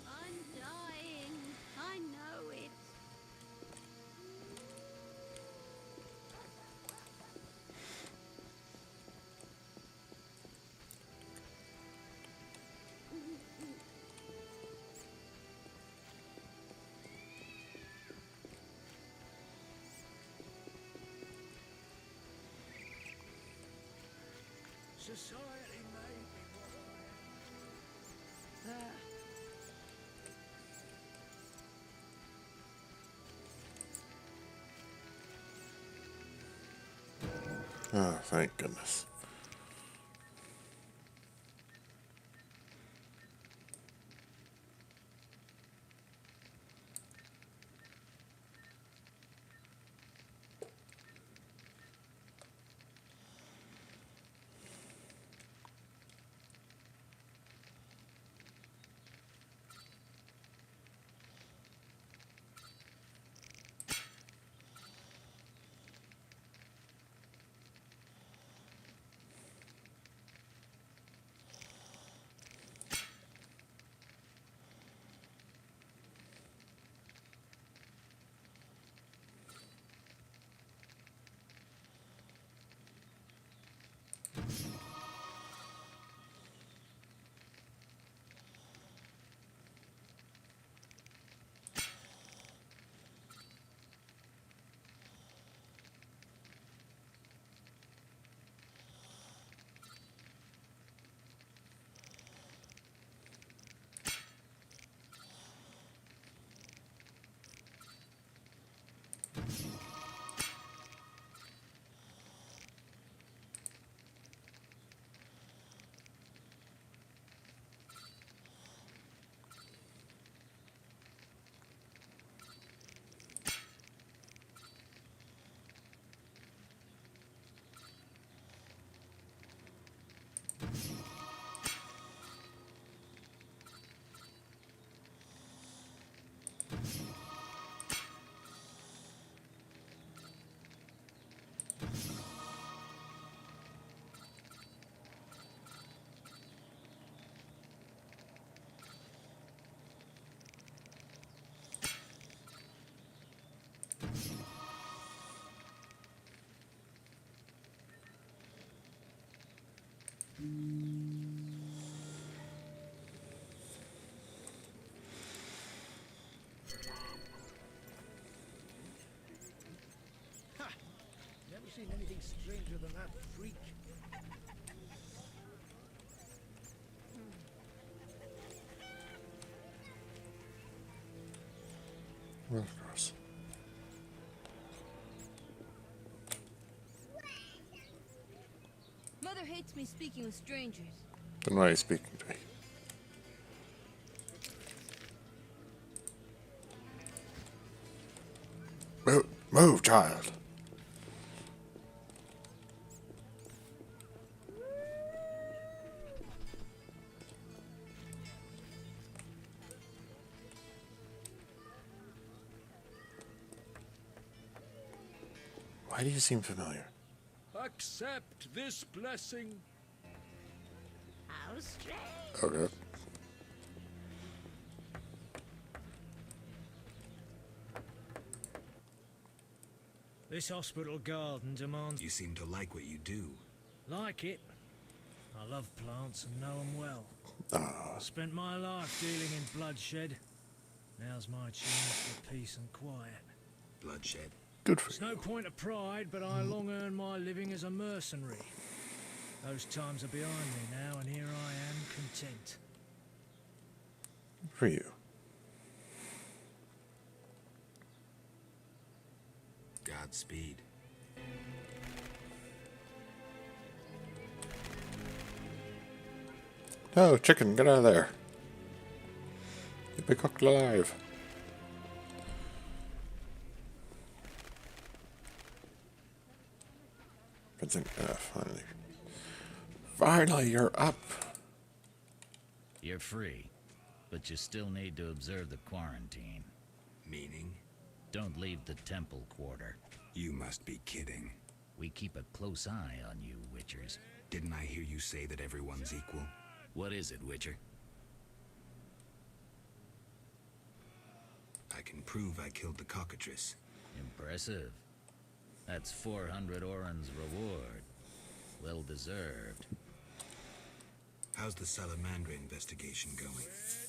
I'm dying. I know it. Society may be what I am. Oh, thank goodness. Ha! Never seen anything stranger than that freak. Well, of course. Mother hates me speaking with strangers. Then why are you speaking to me? Move, child. Why do you seem familiar? Accept this blessing. How strange. Okay. This hospital garden demands... You seem to like what you do. Like it. I love plants and know them well. Ah. I spent my life dealing in bloodshed. Now's my chance for peace and quiet. Bloodshed? Good for It's no point of pride, but I long earned my living as a mercenary. Those times are behind me now, and here I am, content. For you. Godspeed. No, chicken, get out of there. You'll be cooked alive. Vincent, finally. Finally, you're up. You're free, but you still need to observe the quarantine. Meaning? Don't leave the temple quarter. You must be kidding. We keep a close eye on you, Witchers. Didn't I hear you say that everyone's equal? What is it, Witcher? I can prove I killed the cockatrice. Impressive. That's 400 Oren's reward. Well deserved. How's the Salamandra investigation going?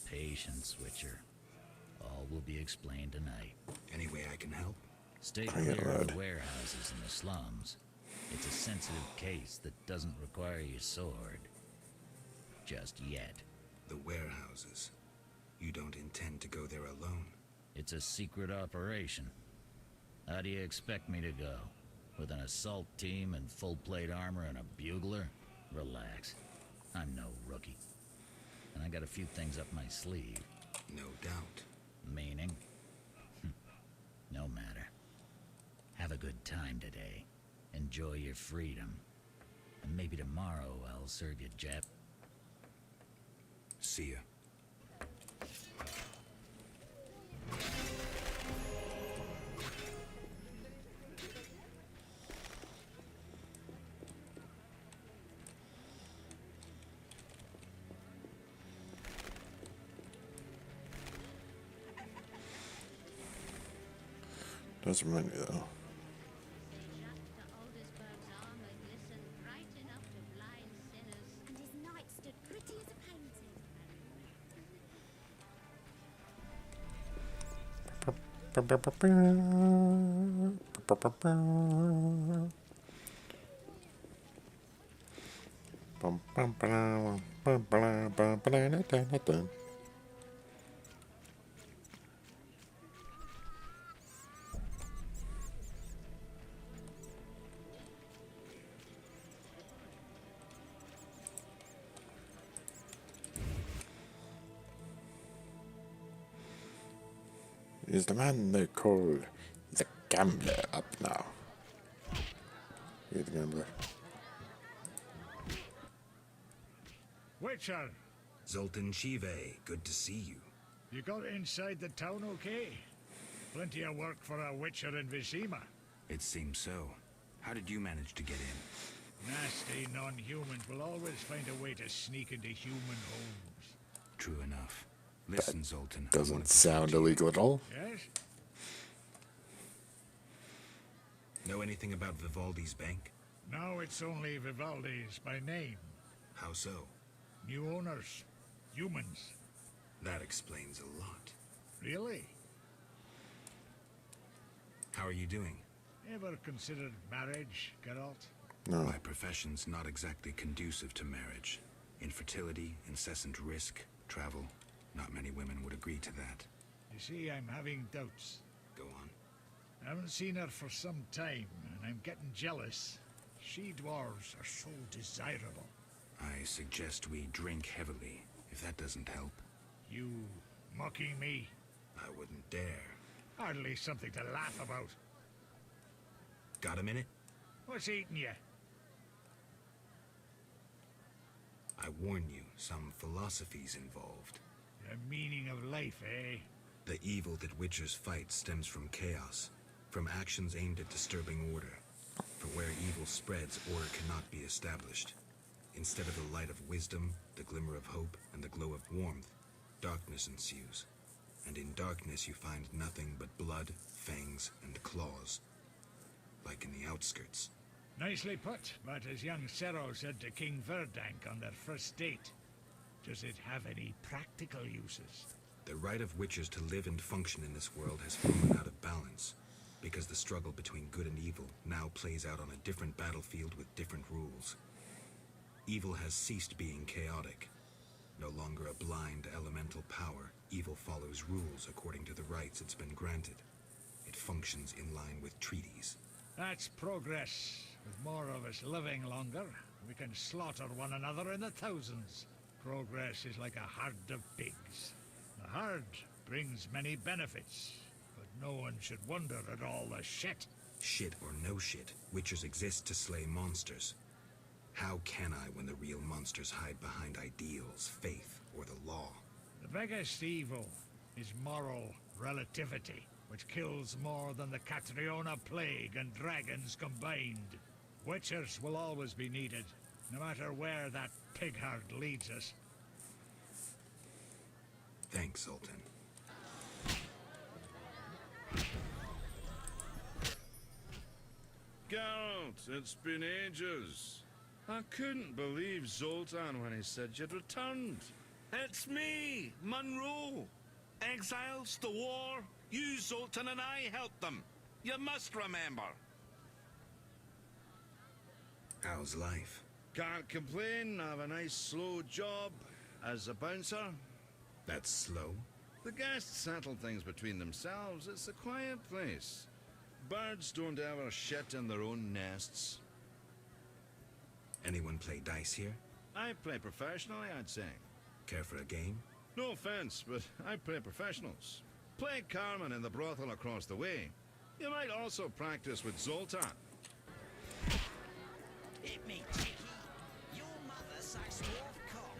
Patience, Witcher. All will be explained tonight. Any way I can help? Stay Bring it, clear of lad. the warehouses and the slums. It's a sensitive case that doesn't require your sword. Just yet. The warehouses. You don't intend to go there alone? It's a secret operation. How do you expect me to go? With an assault team and full plate armor and a bugler? Relax. I'm no rookie. And I got a few things up my sleeve. No doubt. Meaning? No matter. Have a good time today. Enjoy your freedom. And maybe tomorrow I'll serve you Jap. See ya. Does remind me though. And his knight stood pretty as a painting. Is the man they call the gambler up now? You're the gambler. Witcher, Zoltan Shive, good to see you. you got inside the town okay? Plenty of work for a Witcher in Vizima. It seems so. How did you manage to get in? Nasty non-humans will always find a way to sneak into human homes. True enough. Listen, Zoltan. Doesn't sound illegal at all. Yes? Know anything about Vivaldi's bank? Now it's only Vivaldi's by name. How so? New owners. Humans. That explains a lot. Really? How are you doing? Ever considered marriage, Geralt? No. My profession's not exactly conducive to marriage. Infertility, incessant risk, travel. Not many women would agree to that. You see, I'm having doubts. Go on. I haven't seen her for some time, and I'm getting jealous. She-dwarves are so desirable. I suggest we drink heavily, if that doesn't help. You mocking me? I wouldn't dare. Hardly something to laugh about. Got a minute? What's eating you? I warn you, some philosophy's involved. The meaning of life, eh? The evil that Witchers fight stems from chaos, from actions aimed at disturbing order. For where evil spreads, order cannot be established. Instead of the light of wisdom, the glimmer of hope, and the glow of warmth, darkness ensues. And in darkness you find nothing but blood, fangs, and claws. Like in the outskirts. Nicely put, but as young Cero said to King Verdank on their first date, does it have any practical uses? The right of Witchers to live and function in this world has fallen out of balance, because the struggle between good and evil now plays out on a different battlefield with different rules. Evil has ceased being chaotic. No longer a blind elemental power, evil follows rules according to the rights it's been granted. It functions in line with treaties. That's progress. With more of us living longer, we can slaughter one another in the thousands. Progress is like a herd of pigs. The herd brings many benefits, but no one should wonder at all the shit. Shit or no shit, Witchers exist to slay monsters. How can I when the real monsters hide behind ideals, faith, or the law? The biggest evil is moral relativity, which kills more than the Catriona plague and dragons combined. Witchers will always be needed, no matter where that pig herd leads us. Thanks, Zoltan. Geralt, it's been ages. I couldn't believe Zoltan when he said you'd returned. It's me, Monroe. Exiles, the war, you, Zoltan, and I helped them. You must remember. How's life? Can't complain. I have a nice slow job as a bouncer. That's slow? The guests settle things between themselves. It's a quiet place. Birds don't ever shit in their own nests. Anyone play dice here? I play professionally, I'd say. Care for a game? No offense, but I play professionals. Play Carmen in the brothel across the way. You might also practice with Zoltan. Hit me, Chicky. Your mother sucks dwarf cock.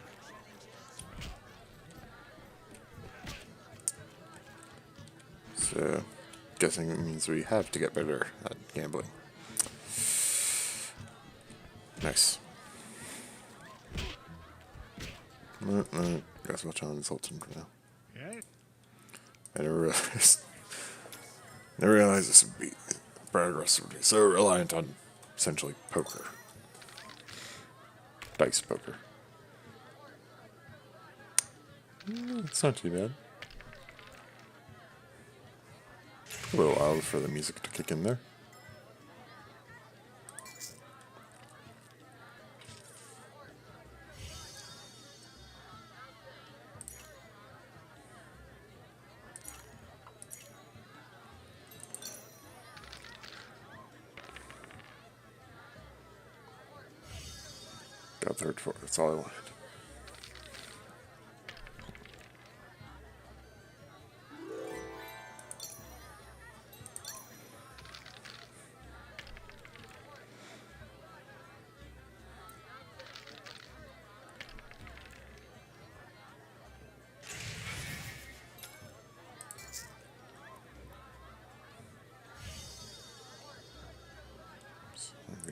So, guessing it means we have to get better at gambling. Nice. Guess watch on Sultan for now. Yeah? I never realized this would be, progress would be so reliant on essentially poker. Dice poker. It's not too bad. A little while for the music to kick in there. Got third floor, that's all I wanted.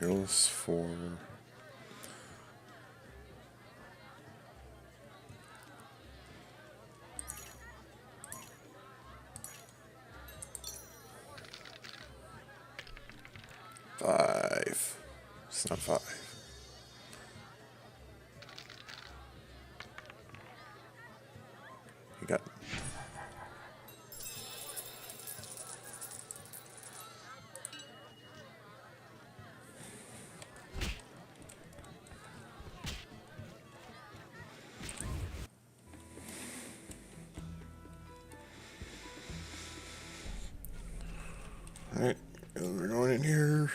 Girls for 5. It's not 5. You got. Alright, we're going in here.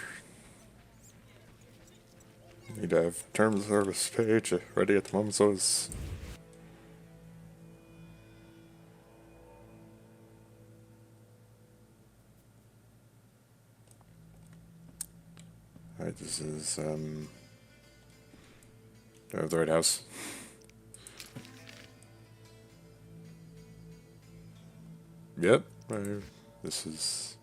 Need to have terms of service page ready at the moment, so it's. Alright, this is, do I have the right house? Yep, this is.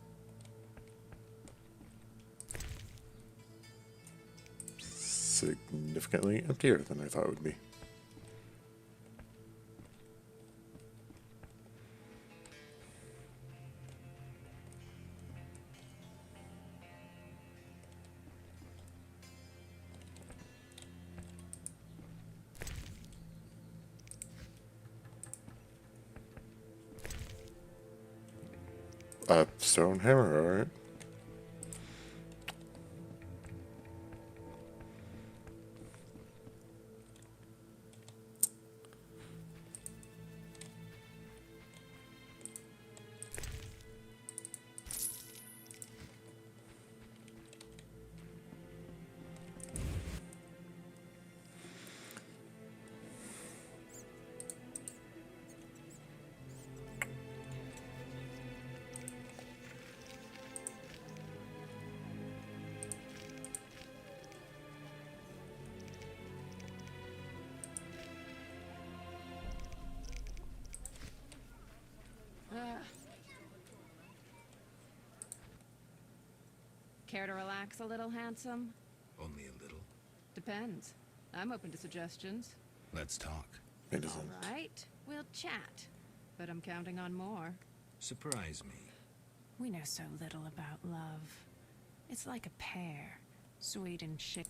Significantly emptier than I thought it would be. A stone hammer, alright. Care to relax a little, handsome? Only a little. Depends. I'm open to suggestions. Let's talk. It isn't. All right, we'll chat. But I'm counting on more. Surprise me. We know so little about love. It's like a pear, sweet and shit.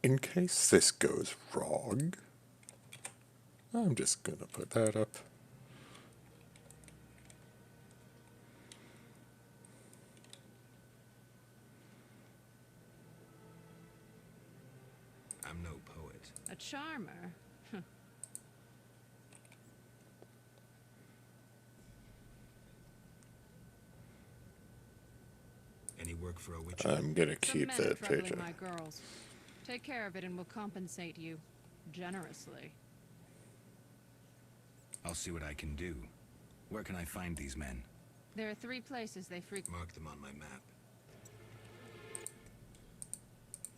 in case this goes wrong, I'm just gonna put that up. I'm no poet. A charmer? Any work for a witcher? I'm gonna Some keep men are that troubling paycheck. my girls. Take care of it and we'll compensate you generously. I'll see what I can do. Where can I find these men? There are 3 places they frequent. Mark them on my map.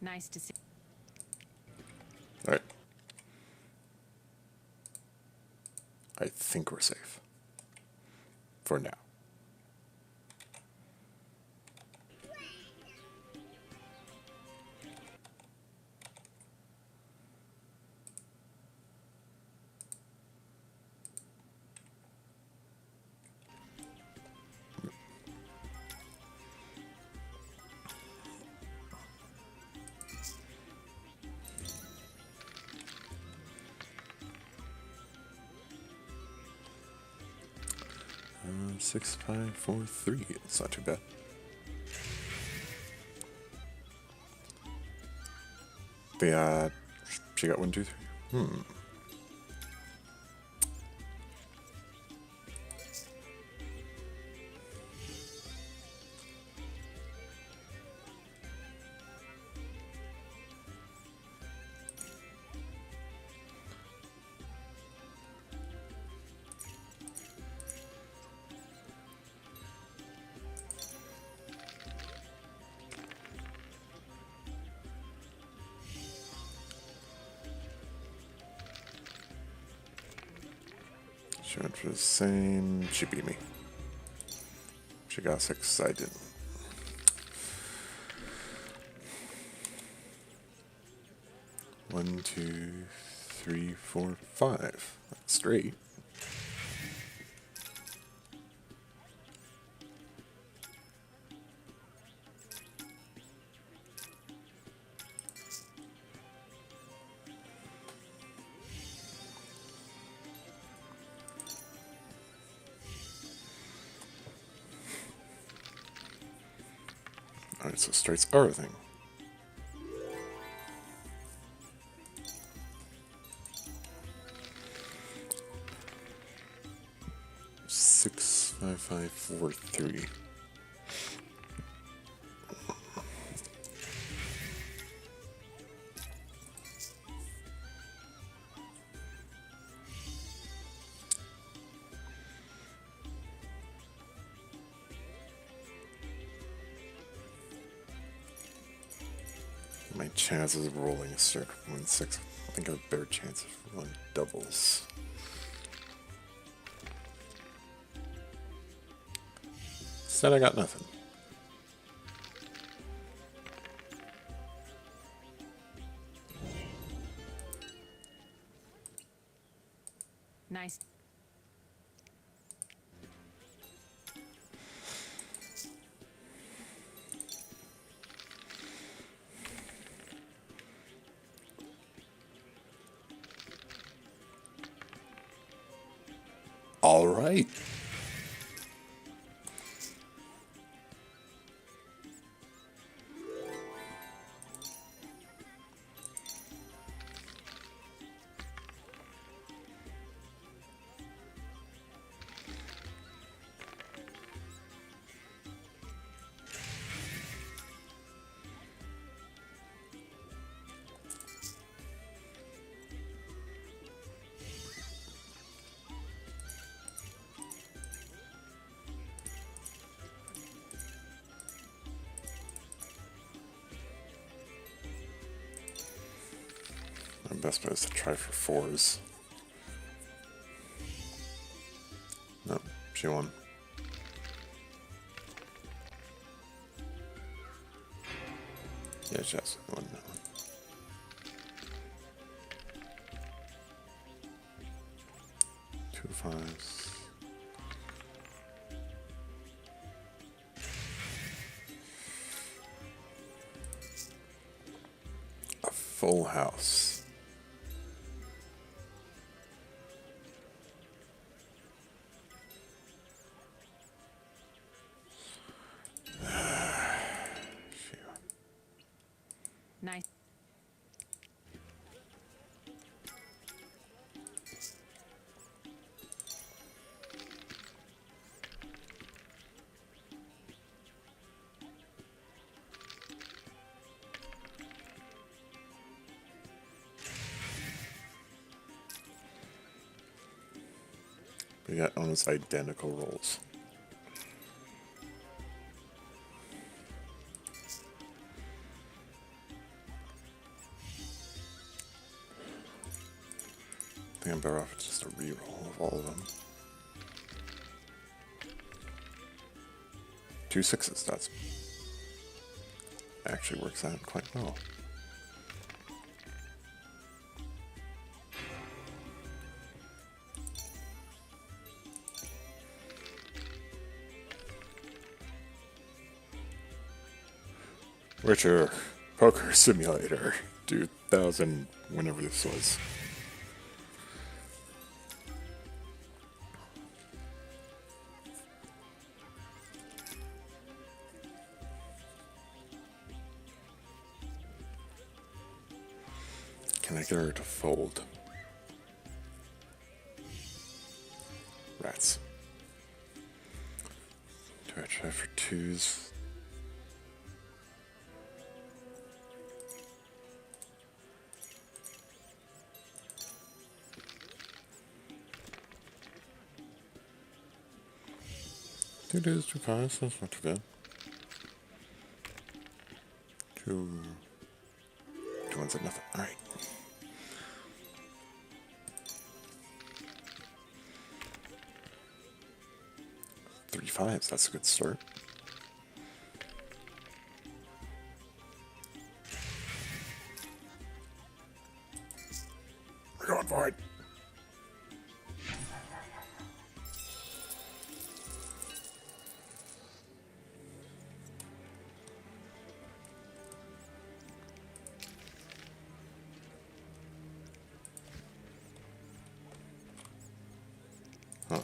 Nice to see. Alright. I think we're safe. For now. Uh, 6543. It's not too bad. She got 1, 2, 3. She went for the same. She beat me. She got 6. I didn't. One, 2, 3, 4, 5. That's straight. Alright, so straight's our thing. Six, 5, 5, 4, 3. My chances of rolling a straight 1, 6. I think I have a better chance of rolling doubles. Instead, I got nothing. Nice. All right. My best bet is to try for 4s. No, she won. Yeah, she has won that one. Two 5s. Full house. Nice. We got almost identical rolls. I think I'm better off with just a reroll of all of them. 2 6s, that's actually works out quite well. Witcher Poker Simulator 2000, whenever this was. Can I get her to fold? Rats. Do I try for 2s? Two 2s, 2 5s, that's not too bad. 2 1s and nothing. Alright. 3 5s, that's a good start. We're going for it. Oh, no.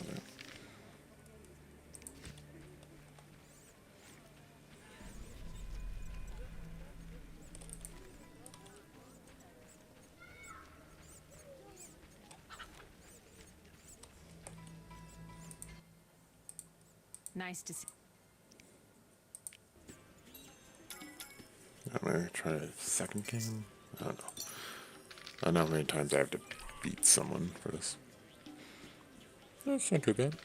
Nice to see. I'm gonna try a second game. I don't know. I don't know how many times I have to beat someone for this. That's not too bad.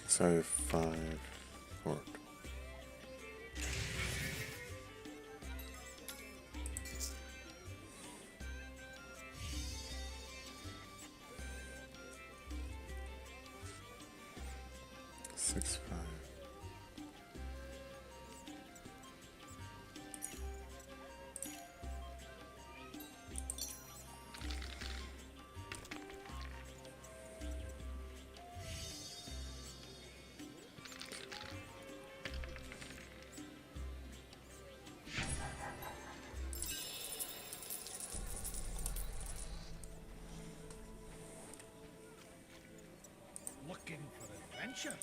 So 5, 4. Six, 5. Looking for adventure?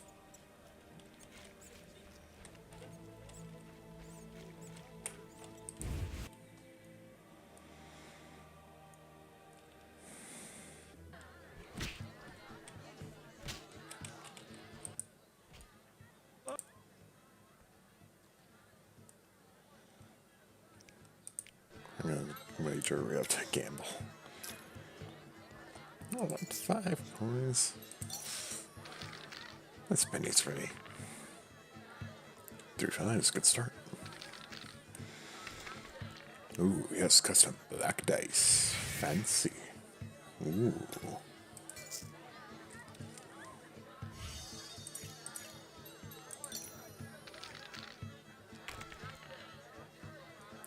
I'm gonna wager we have to gamble. Oh, that's 5 coins. That's pennies for me. 3-5 is a good start. Ooh, yes, custom black dice. Fancy. Ooh.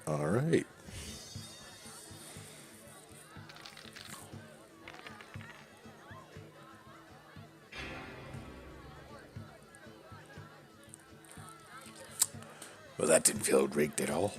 All right. Well, that didn't feel rigged at all.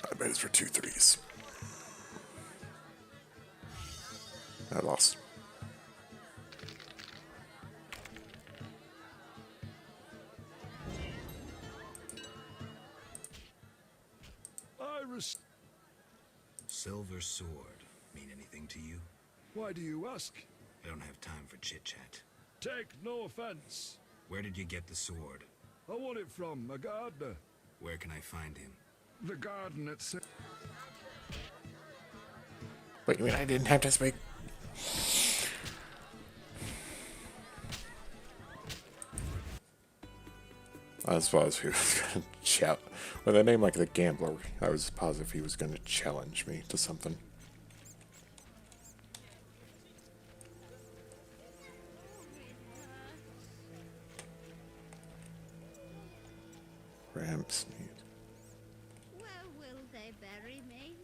I bet it's for 2 3s. I lost. Iris. Silver sword mean anything to you? Why do you ask? I don't have time for chit-chat. Take no offense. Where did you get the sword? I want it from a gardener. Where can I find him? The garden itself. Wait, you mean I didn't have to speak? As far as he was going to chat. With a name like the Gambler, I was positive he was going to challenge me to something. Ramps need. Where will they bury me?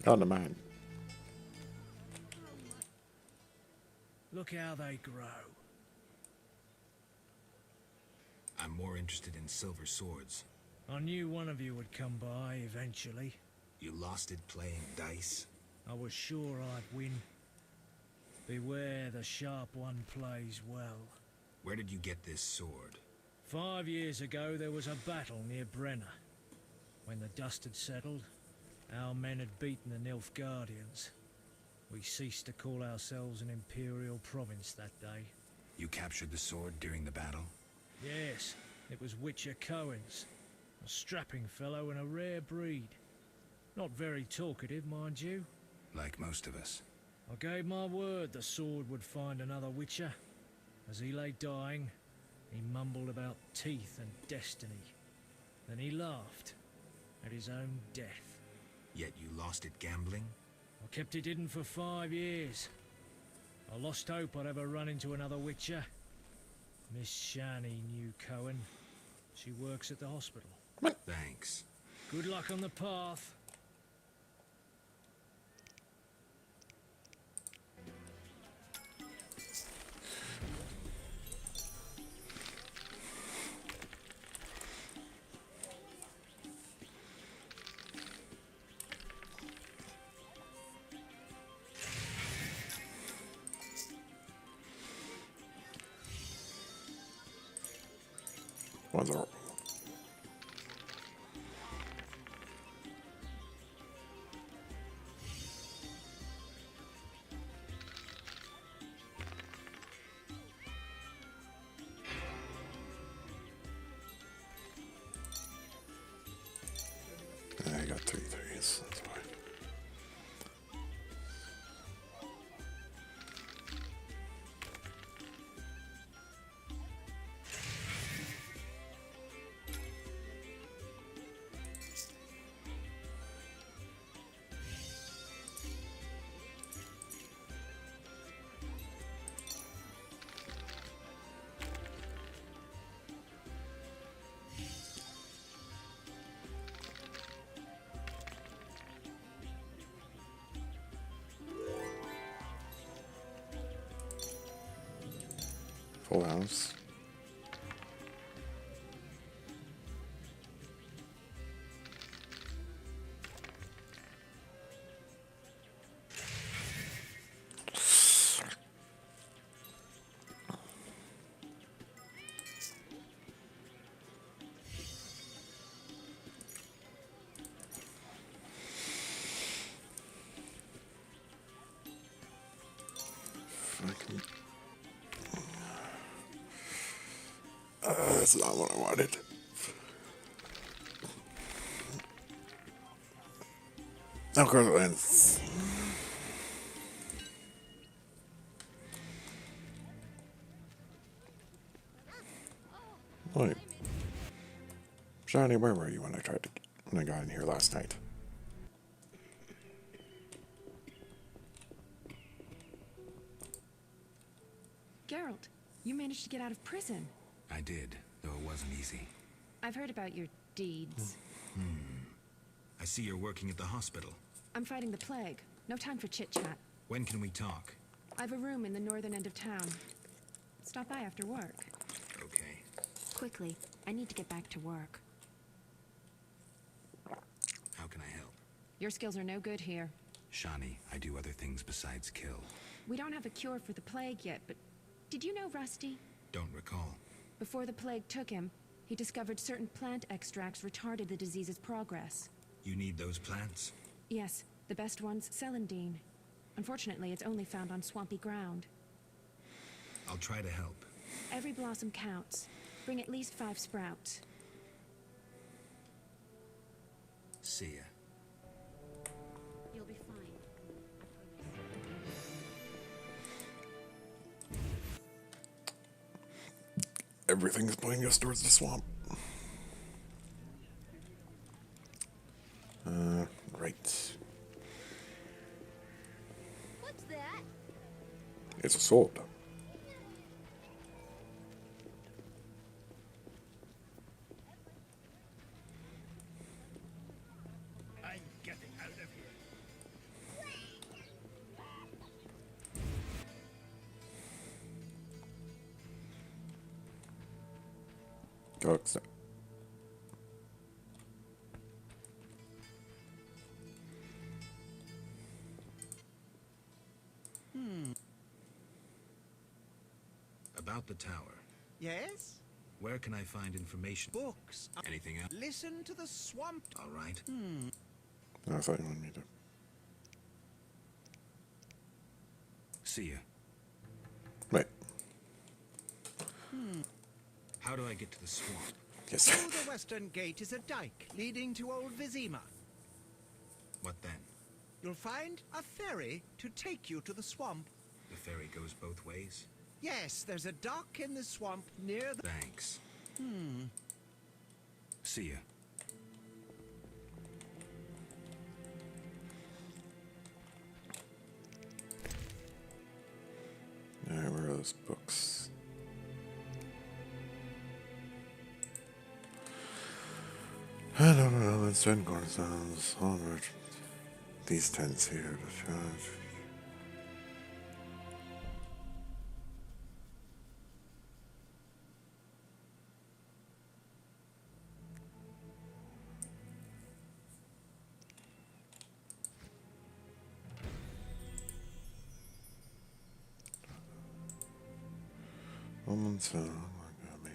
On the mine. Look how they grow. I'm more interested in silver swords. I knew one of you would come by eventually. You lost it playing dice? I was sure I'd win. Beware the sharp one plays well. Where did you get this sword? 5 years ago there was a battle near Brenner. When the dust had settled, our men had beaten the Nilfgaardians. We ceased to call ourselves an imperial province that day. You captured the sword during the battle? Yes, it was Witcher Cohen's. A strapping fellow and a rare breed. Not very talkative, mind you. Like most of us. I gave my word the sword would find another Witcher. As he lay dying, he mumbled about teeth and destiny. Then he laughed at his own death. Yet you lost it gambling? I kept it hidden for 5 years. I lost hope I'd ever run into another Witcher. Miss Shani knew Cohen. She works at the hospital. Thanks. Good luck on the path. One's a I got 3 3s, that's why. Full house. That's not what I wanted. Of course it wins. Wait. Johnny, where were you when I got in here last night? Geralt, you managed to get out of prison. I did, though it wasn't easy. I've heard about your deeds. I see you're working at the hospital. I'm fighting the plague. No time for chit-chat. When can we talk? I've a room in the northern end of town. Stop by after work. Okay. Quickly, I need to get back to work. How can I help? Your skills are no good here. Shani, I do other things besides kill. We don't have a cure for the plague yet, but did you know Rusty? Don't recall. Before the plague took him, he discovered certain plant extracts retarded the disease's progress. You need those plants? Yes, the best one's celandine. Unfortunately, it's only found on swampy ground. I'll try to help. Every blossom counts. Bring at least 5 sprouts. See ya. You'll be fine. Everything's pointing us towards the swamp. Right. What's that? It's a sword. I'm getting out of here. Go accept. About the tower. Yes? Where can I find information? Books. Anything else? Listen to the swamp. All right. No, I thought you wanted me to. See ya. Right. How do I get to the swamp? Yes. Through the western gate is a dike leading to Old Vizima. What then? You'll find a ferry to take you to the swamp. The ferry goes both ways? Yes, there's a dock in the swamp near the... Thanks. See ya. Alright, where are those books? I don't know, let's spend cornerstones onward. These tents here to charge. Moments, oh my god, man.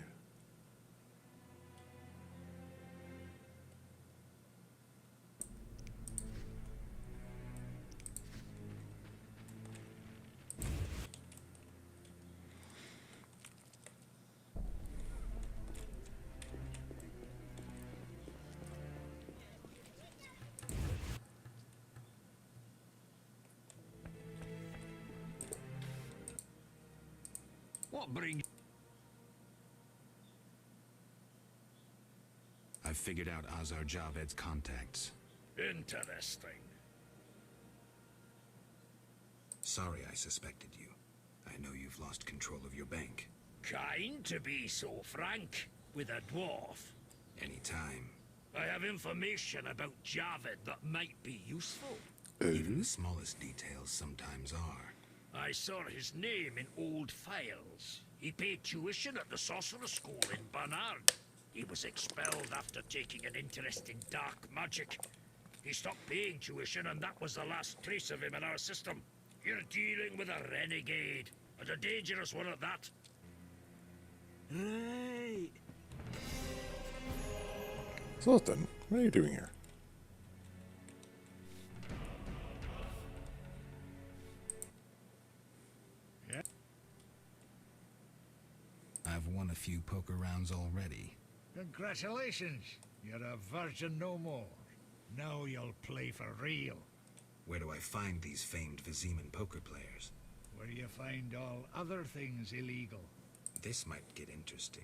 What brings... I've figured out Azar Javed's contacts. Interesting. Sorry I suspected you. I know you've lost control of your bank. Kind to be so frank with a dwarf. Anytime. I have information about Javed that might be useful. Even the smallest details sometimes are. I saw his name in old files. He paid tuition at the Sorcerer's School in Barnard. He was expelled after taking an interest in dark magic. He stopped paying tuition, and that was the last trace of him in our system. You're dealing with a renegade, and a dangerous one at that. Right. Zoltan, what are you doing here? I've won a few poker rounds already. Congratulations. You're a virgin no more. Now you'll play for real. Where do I find these famed Viziman poker players? Where you find all other things illegal. This might get interesting.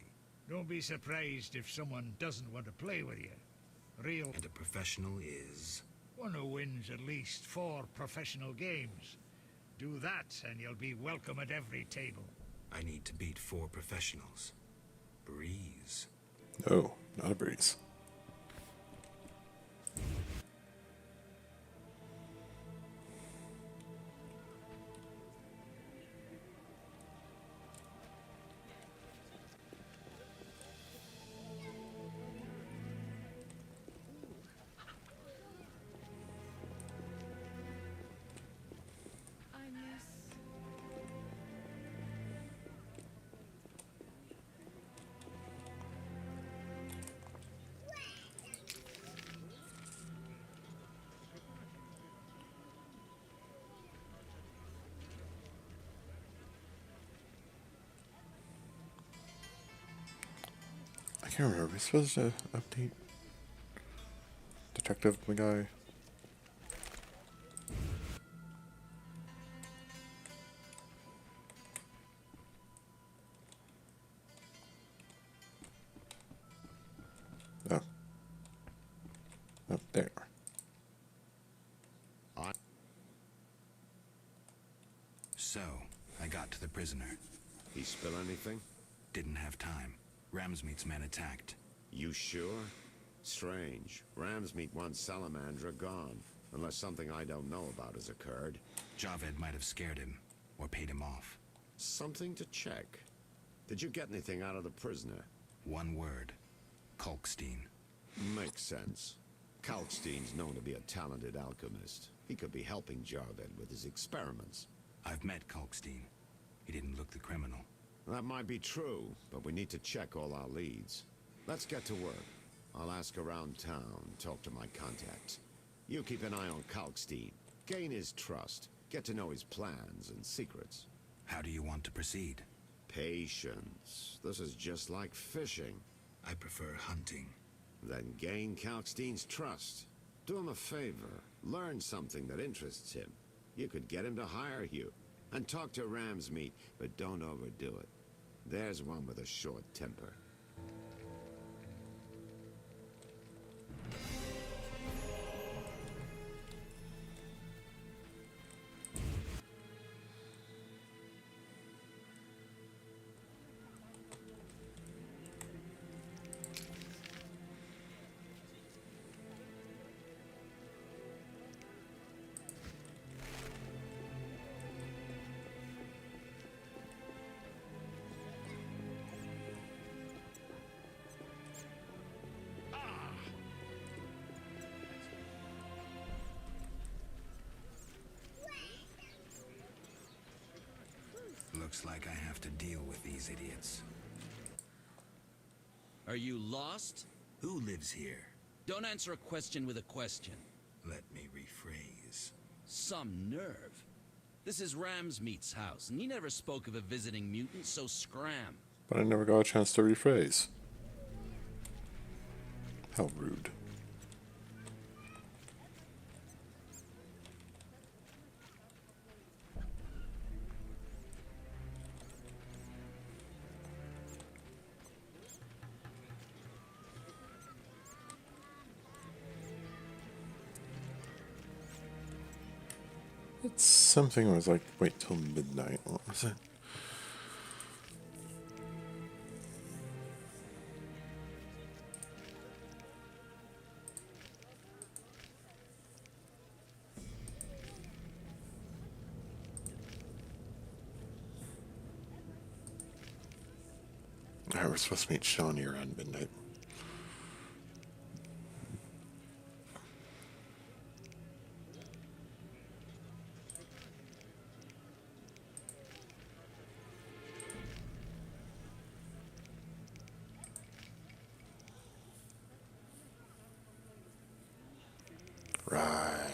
Don't be surprised if someone doesn't want to play with you. Real... And a professional is? One who wins at least 4 professional games. Do that and you'll be welcome at every table. I need to beat 4 professionals. Breeze. No, not a breeze. I can't remember. Are we supposed to update Detective guy? Oh. Oh, there. So, I got to the prisoner. He spill anything? Didn't have time. Ramsmeet's men attacked. You sure? Strange. Ramsmeet wants Salamandra gone. Unless something I don't know about has occurred. Javed might have scared him, or paid him off. Something to check. Did you get anything out of the prisoner? One word. Kalkstein. Makes sense. Kalkstein's known to be a talented alchemist. He could be helping Javed with his experiments. I've met Kalkstein. He didn't look the criminal. That might be true, but we need to check all our leads. Let's get to work. I'll ask around town, talk to my contacts. You keep an eye on Kalkstein. Gain his trust. Get to know his plans and secrets. How do you want to proceed? Patience. This is just like fishing. I prefer hunting. Then gain Kalkstein's trust. Do him a favor. Learn something that interests him. You could get him to hire you. And talk to Ramsmeet, but don't overdo it. There's one with a short temper. Looks like I have to deal with these idiots. Are you lost? Who lives here? Don't answer a question with a question. Let me rephrase. Some nerve. This is Ramsmeet's house, and he never spoke of a visiting mutant, so scram. But I never got a chance to rephrase. How rude. It's something where I was like, wait till midnight. What was it? Alright, we're supposed to meet Shawnee around midnight. Right.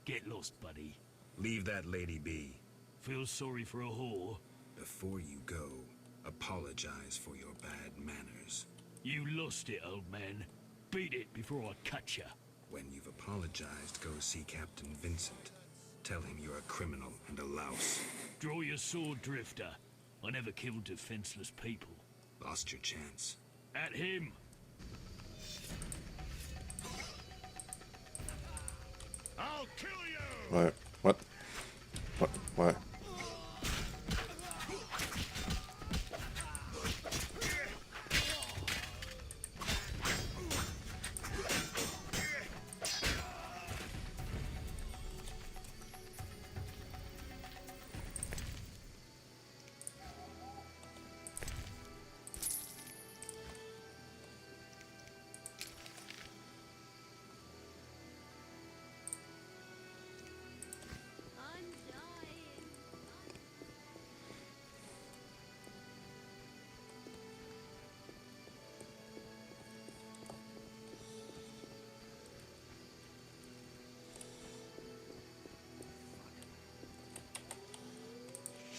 Get lost, buddy. Leave that lady be. Feel sorry for a whore? Before you go, apologize for your bad manners. You lost it, old man. Beat it before I cut ya. When you've apologized, go see Captain Vincent. Tell him you're a criminal and a louse. Draw your sword, Drifter. I never killed defenseless people. Lost your chance. At him! I'll kill you! What? What? What? What?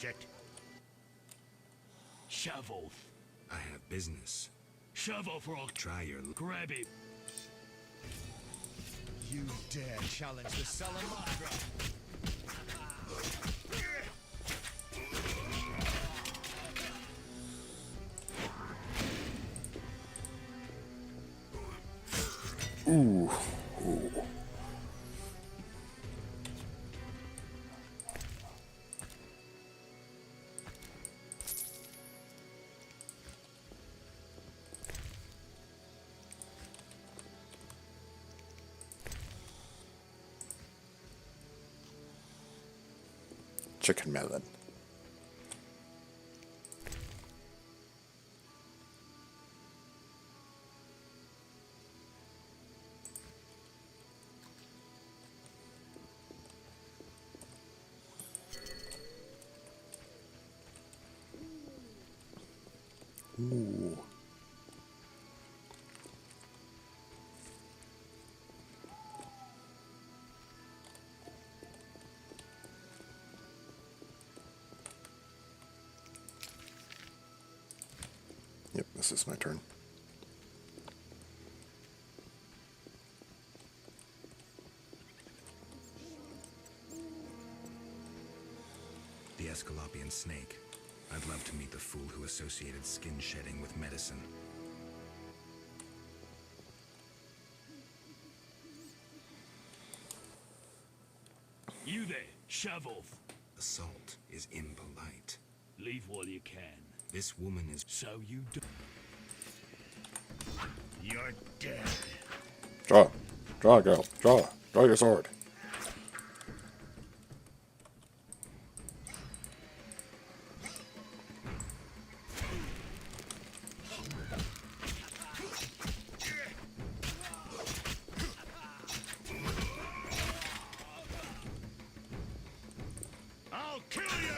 Shit. Shove off. I have business. Shove off or I'll Try your... grab him. You dare challenge the Salamandra? Ooh. Ooh. Chicken melon. Ooh. Yep, this is my turn. The Escalopian snake. I'd love to meet the fool who associated skin shedding with medicine. there, shove off. Assault is impolite. Leave while you can. This woman is... So you do... You're dead. Draw. Draw, girl. Draw. Draw your sword. I'll kill you!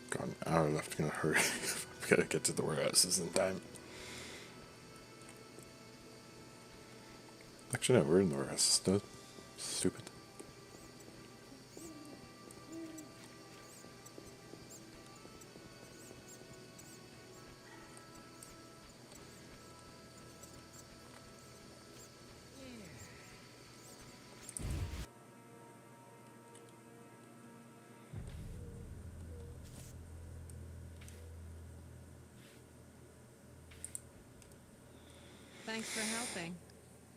Got an hour left. Gonna hurry. Gotta get to the warehouses in time. Actually, no, we're in the warehouses. No, stupid. Thanks for helping.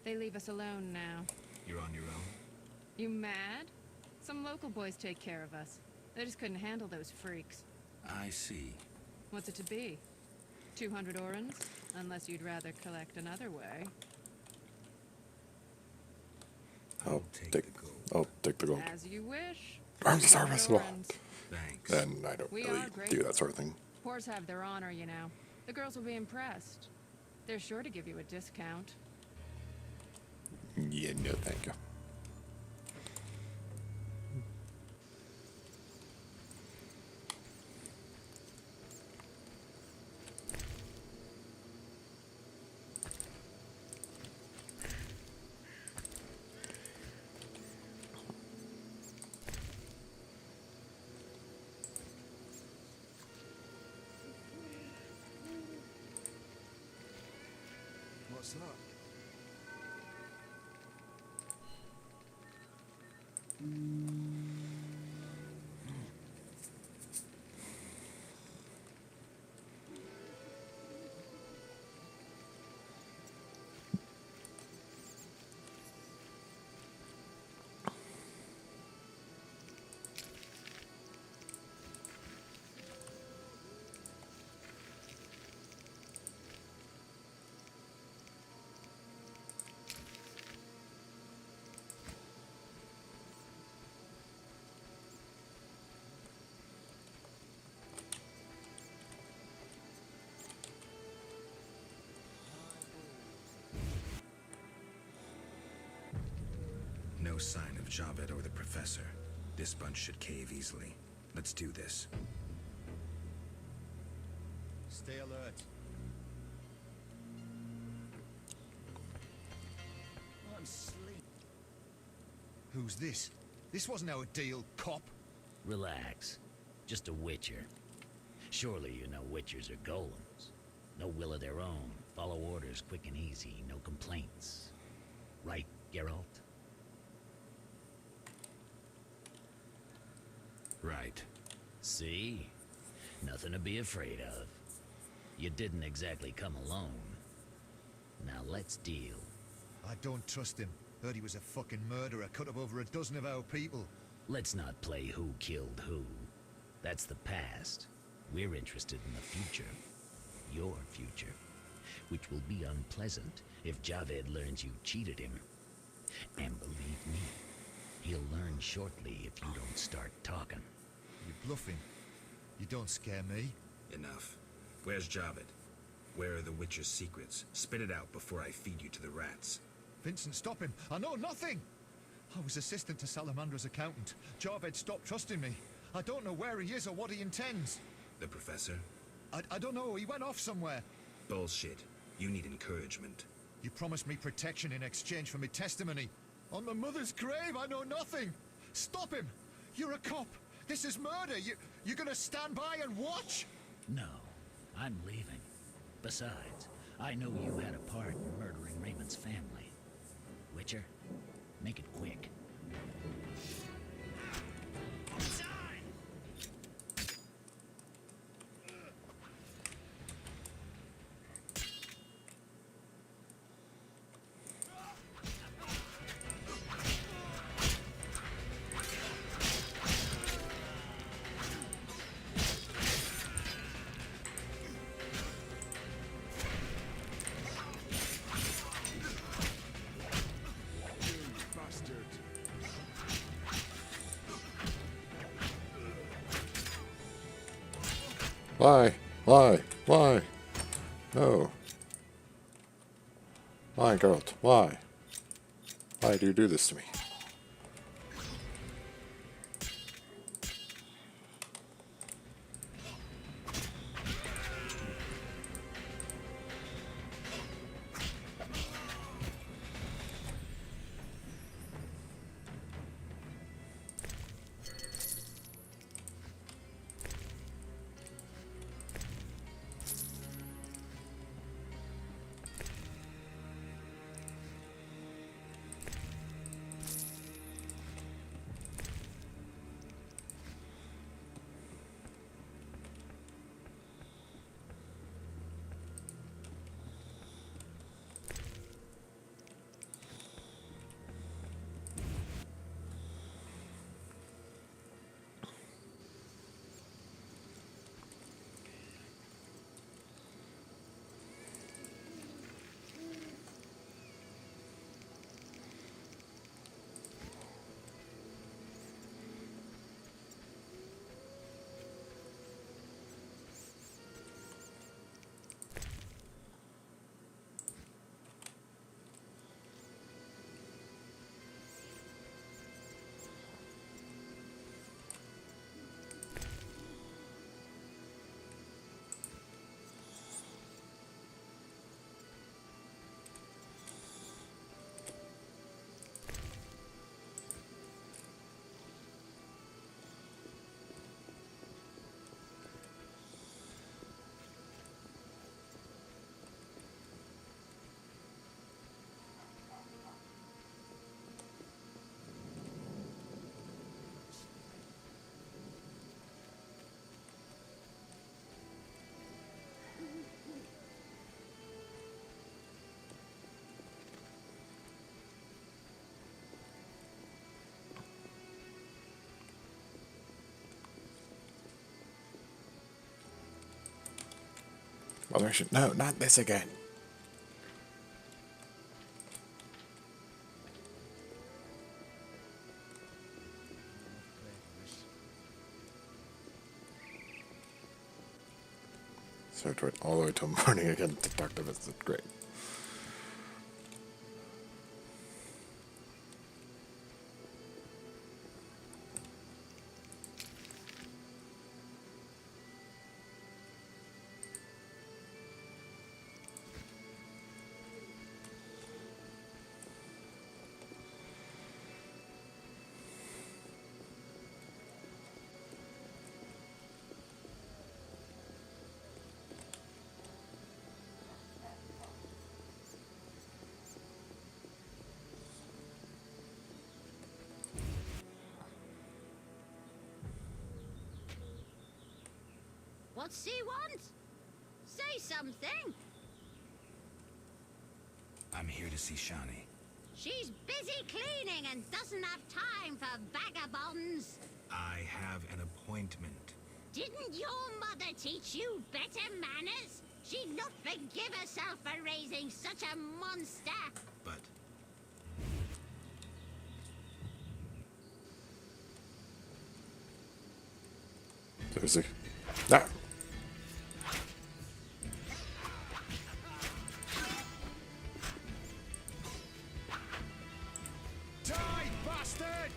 They leave us alone now. You're on your own? You mad? Some local boys take care of us. They just couldn't handle those freaks. I see. What's it to be? 200 orans? Unless you'd rather collect another way. I'll take the gold. As you wish. Arms is our vessel. Thanks. Then I don't We really are do grateful. that sort of thing. Whores have their honor, you know. The girls will be impressed. They're sure to give you a discount. Yeah, no, thank you. What's that? No sign of Javed or the Professor. This bunch should cave easily. Let's do this. Stay alert. I'm asleep. Who's this? This wasn't our deal, cop. Relax. Just a Witcher. Surely you know Witchers are golems. No will of their own. Follow orders quick and easy. No complaints. Right, Geralt? Right. See? Nothing to be afraid of. You didn't exactly come alone. Now let's deal. I don't trust him. Heard he was a fucking murderer, cut up over a dozen of our people. Let's not play who killed who. That's the past. We're interested in the future. Your future. Which will be unpleasant if Javed learns you cheated him. And believe me, he'll learn shortly if you don't start talking. You're bluffing. You don't scare me. Enough. Where's Javed? Where are the Witcher's secrets? Spit it out before I feed you to the rats. Vincent, stop him. I know nothing. I was assistant to Salamandra's accountant. Javed stopped trusting me. I don't know where he is or what he intends. The Professor? I don't know. He went off somewhere. Bullshit. You need encouragement. You promised me protection in exchange for my testimony. On my mother's grave, I know nothing. Stop him! You're a cop. This is murder. You're gonna stand by and watch? No, I'm leaving. Besides, I know you had a part in murdering Raymond's family. Witcher, make it quick. Why? Why? Why? No. Why, Geralt? Why? Why do you do this to me? Moderation. No, not this again. So to it all the way till morning again to talk to Vincent. Great. What's he want? Say something. I'm here to see Shani. She's busy cleaning and doesn't have time for vagabonds. I have an appointment. Didn't your mother teach you better manners? She'd not forgive herself for raising such a monster. But Seriously. No. Die, bastard!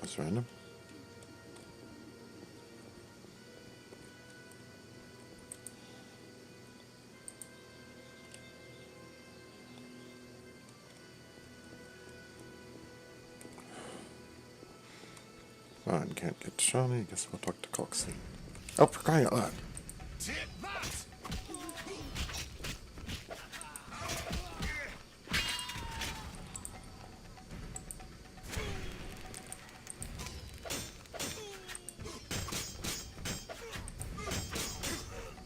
That's random. Fine, can't get Shawnee. Guess we'll talk to Coxine. Oh, for crying out loud. Take that!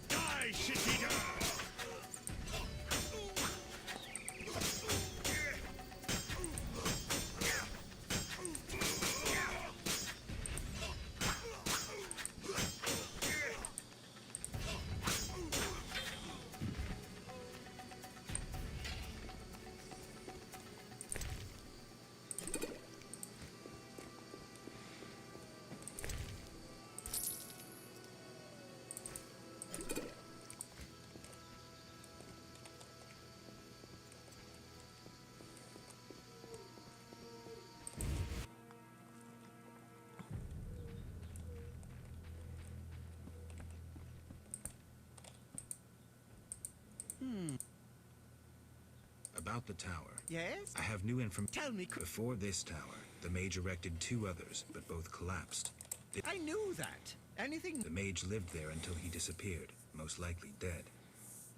Die, shit-eater! About the tower. Yes? I have new information. Tell me. Before this tower, the mage erected 2 others, but both collapsed. I knew that. Anything... The mage lived there until he disappeared, most likely dead.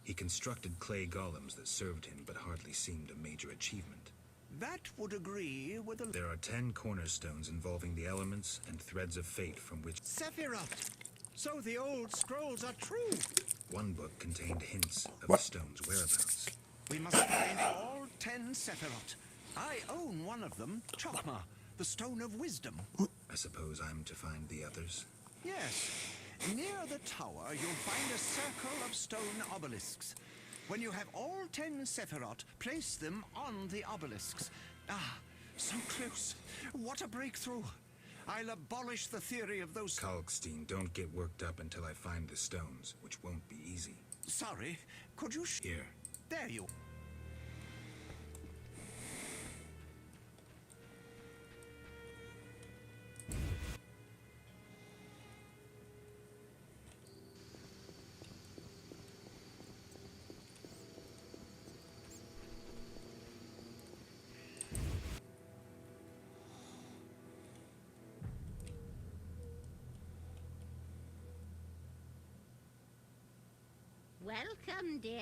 He constructed clay golems that served him, but hardly seemed a major achievement. That would agree with the... There are 10 cornerstones involving the elements and threads of fate from which... Sephiroth! So the old scrolls are true. One book contained hints of the stone's whereabouts. We must find all 10 Sephiroth. I own one of them, Chokmah, the Stone of Wisdom. I suppose I'm to find the others? Yes. Near the tower, you'll find a circle of stone obelisks. When you have all 10 Sephiroth, place them on the obelisks. Ah, so close. What a breakthrough. I'll abolish the theory of those... Kalkstein, don't get worked up until I find the stones, which won't be easy. Sorry, could you... Here. There you... Welcome, dear.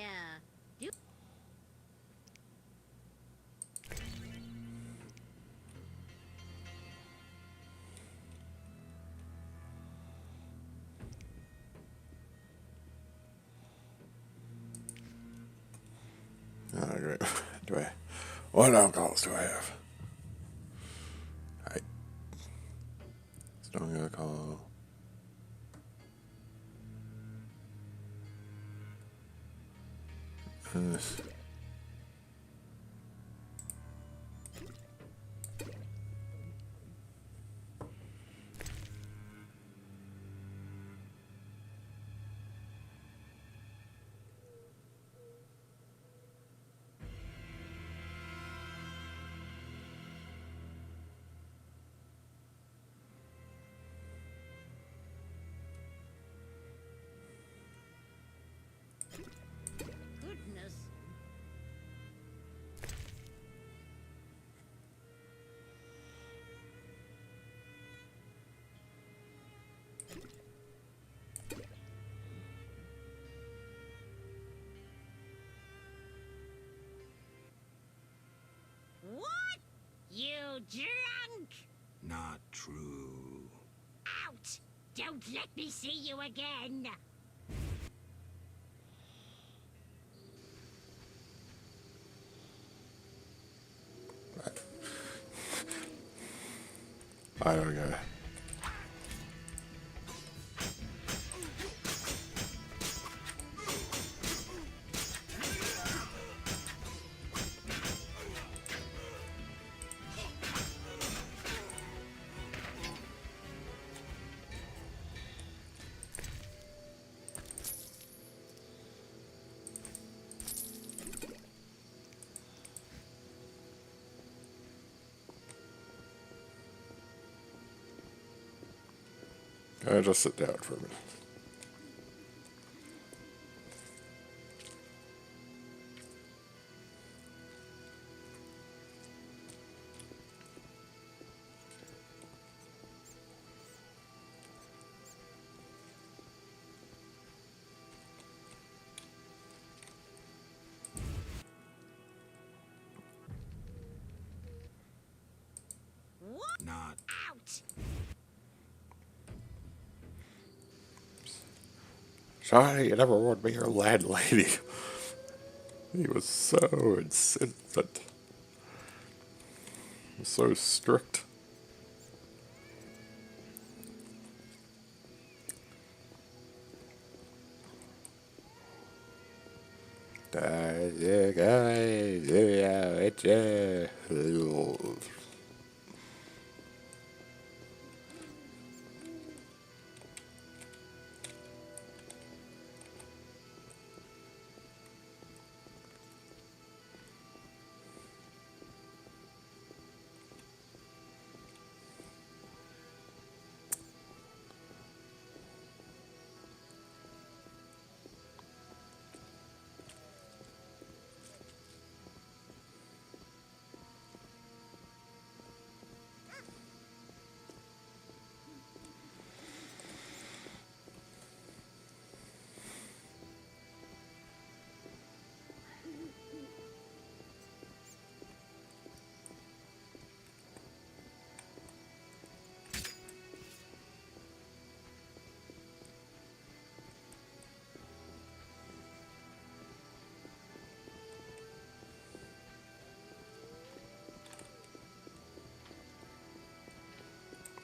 Oh, great. What alcohols do I have? Strong alcohol. And this. Goodness. What? You drunk? Not true. Out! Don't let me see you again! I don't get it. Just sit down for a minute. Not. Out! Sorry, you never would be your landlady. He was so insistent. So strict.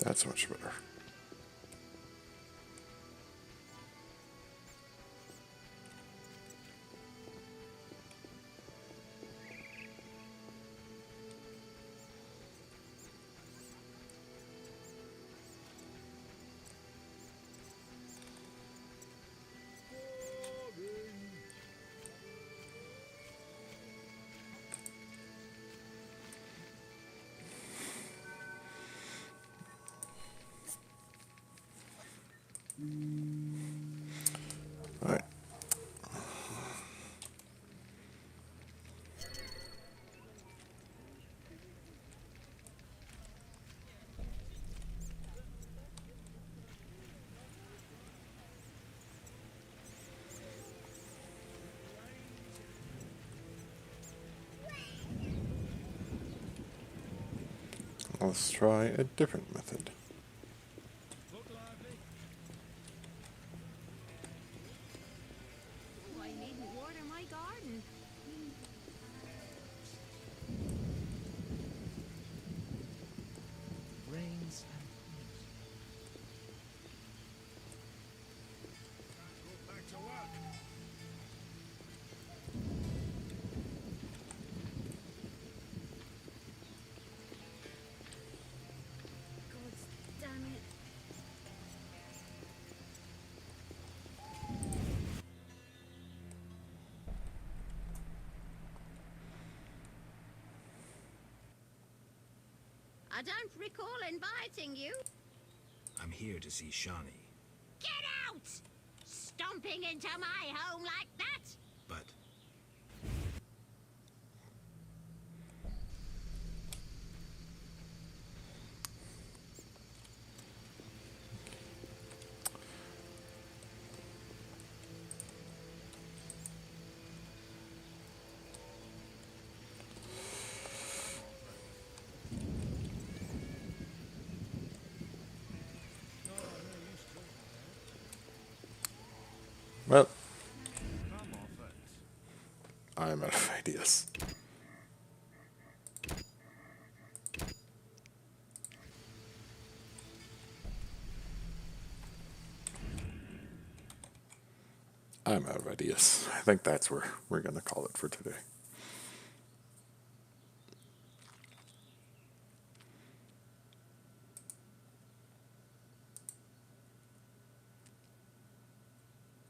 That's much better. All right. Let's try a different method. I needn't water my garden. Rains Back to work. God damn it. I don't recall inviting you. I'm here to see Shawnee. Get out! Stomping into my home like that? But Well, I'm out of ideas. I'm out of ideas. I think that's where we're going to call it for today.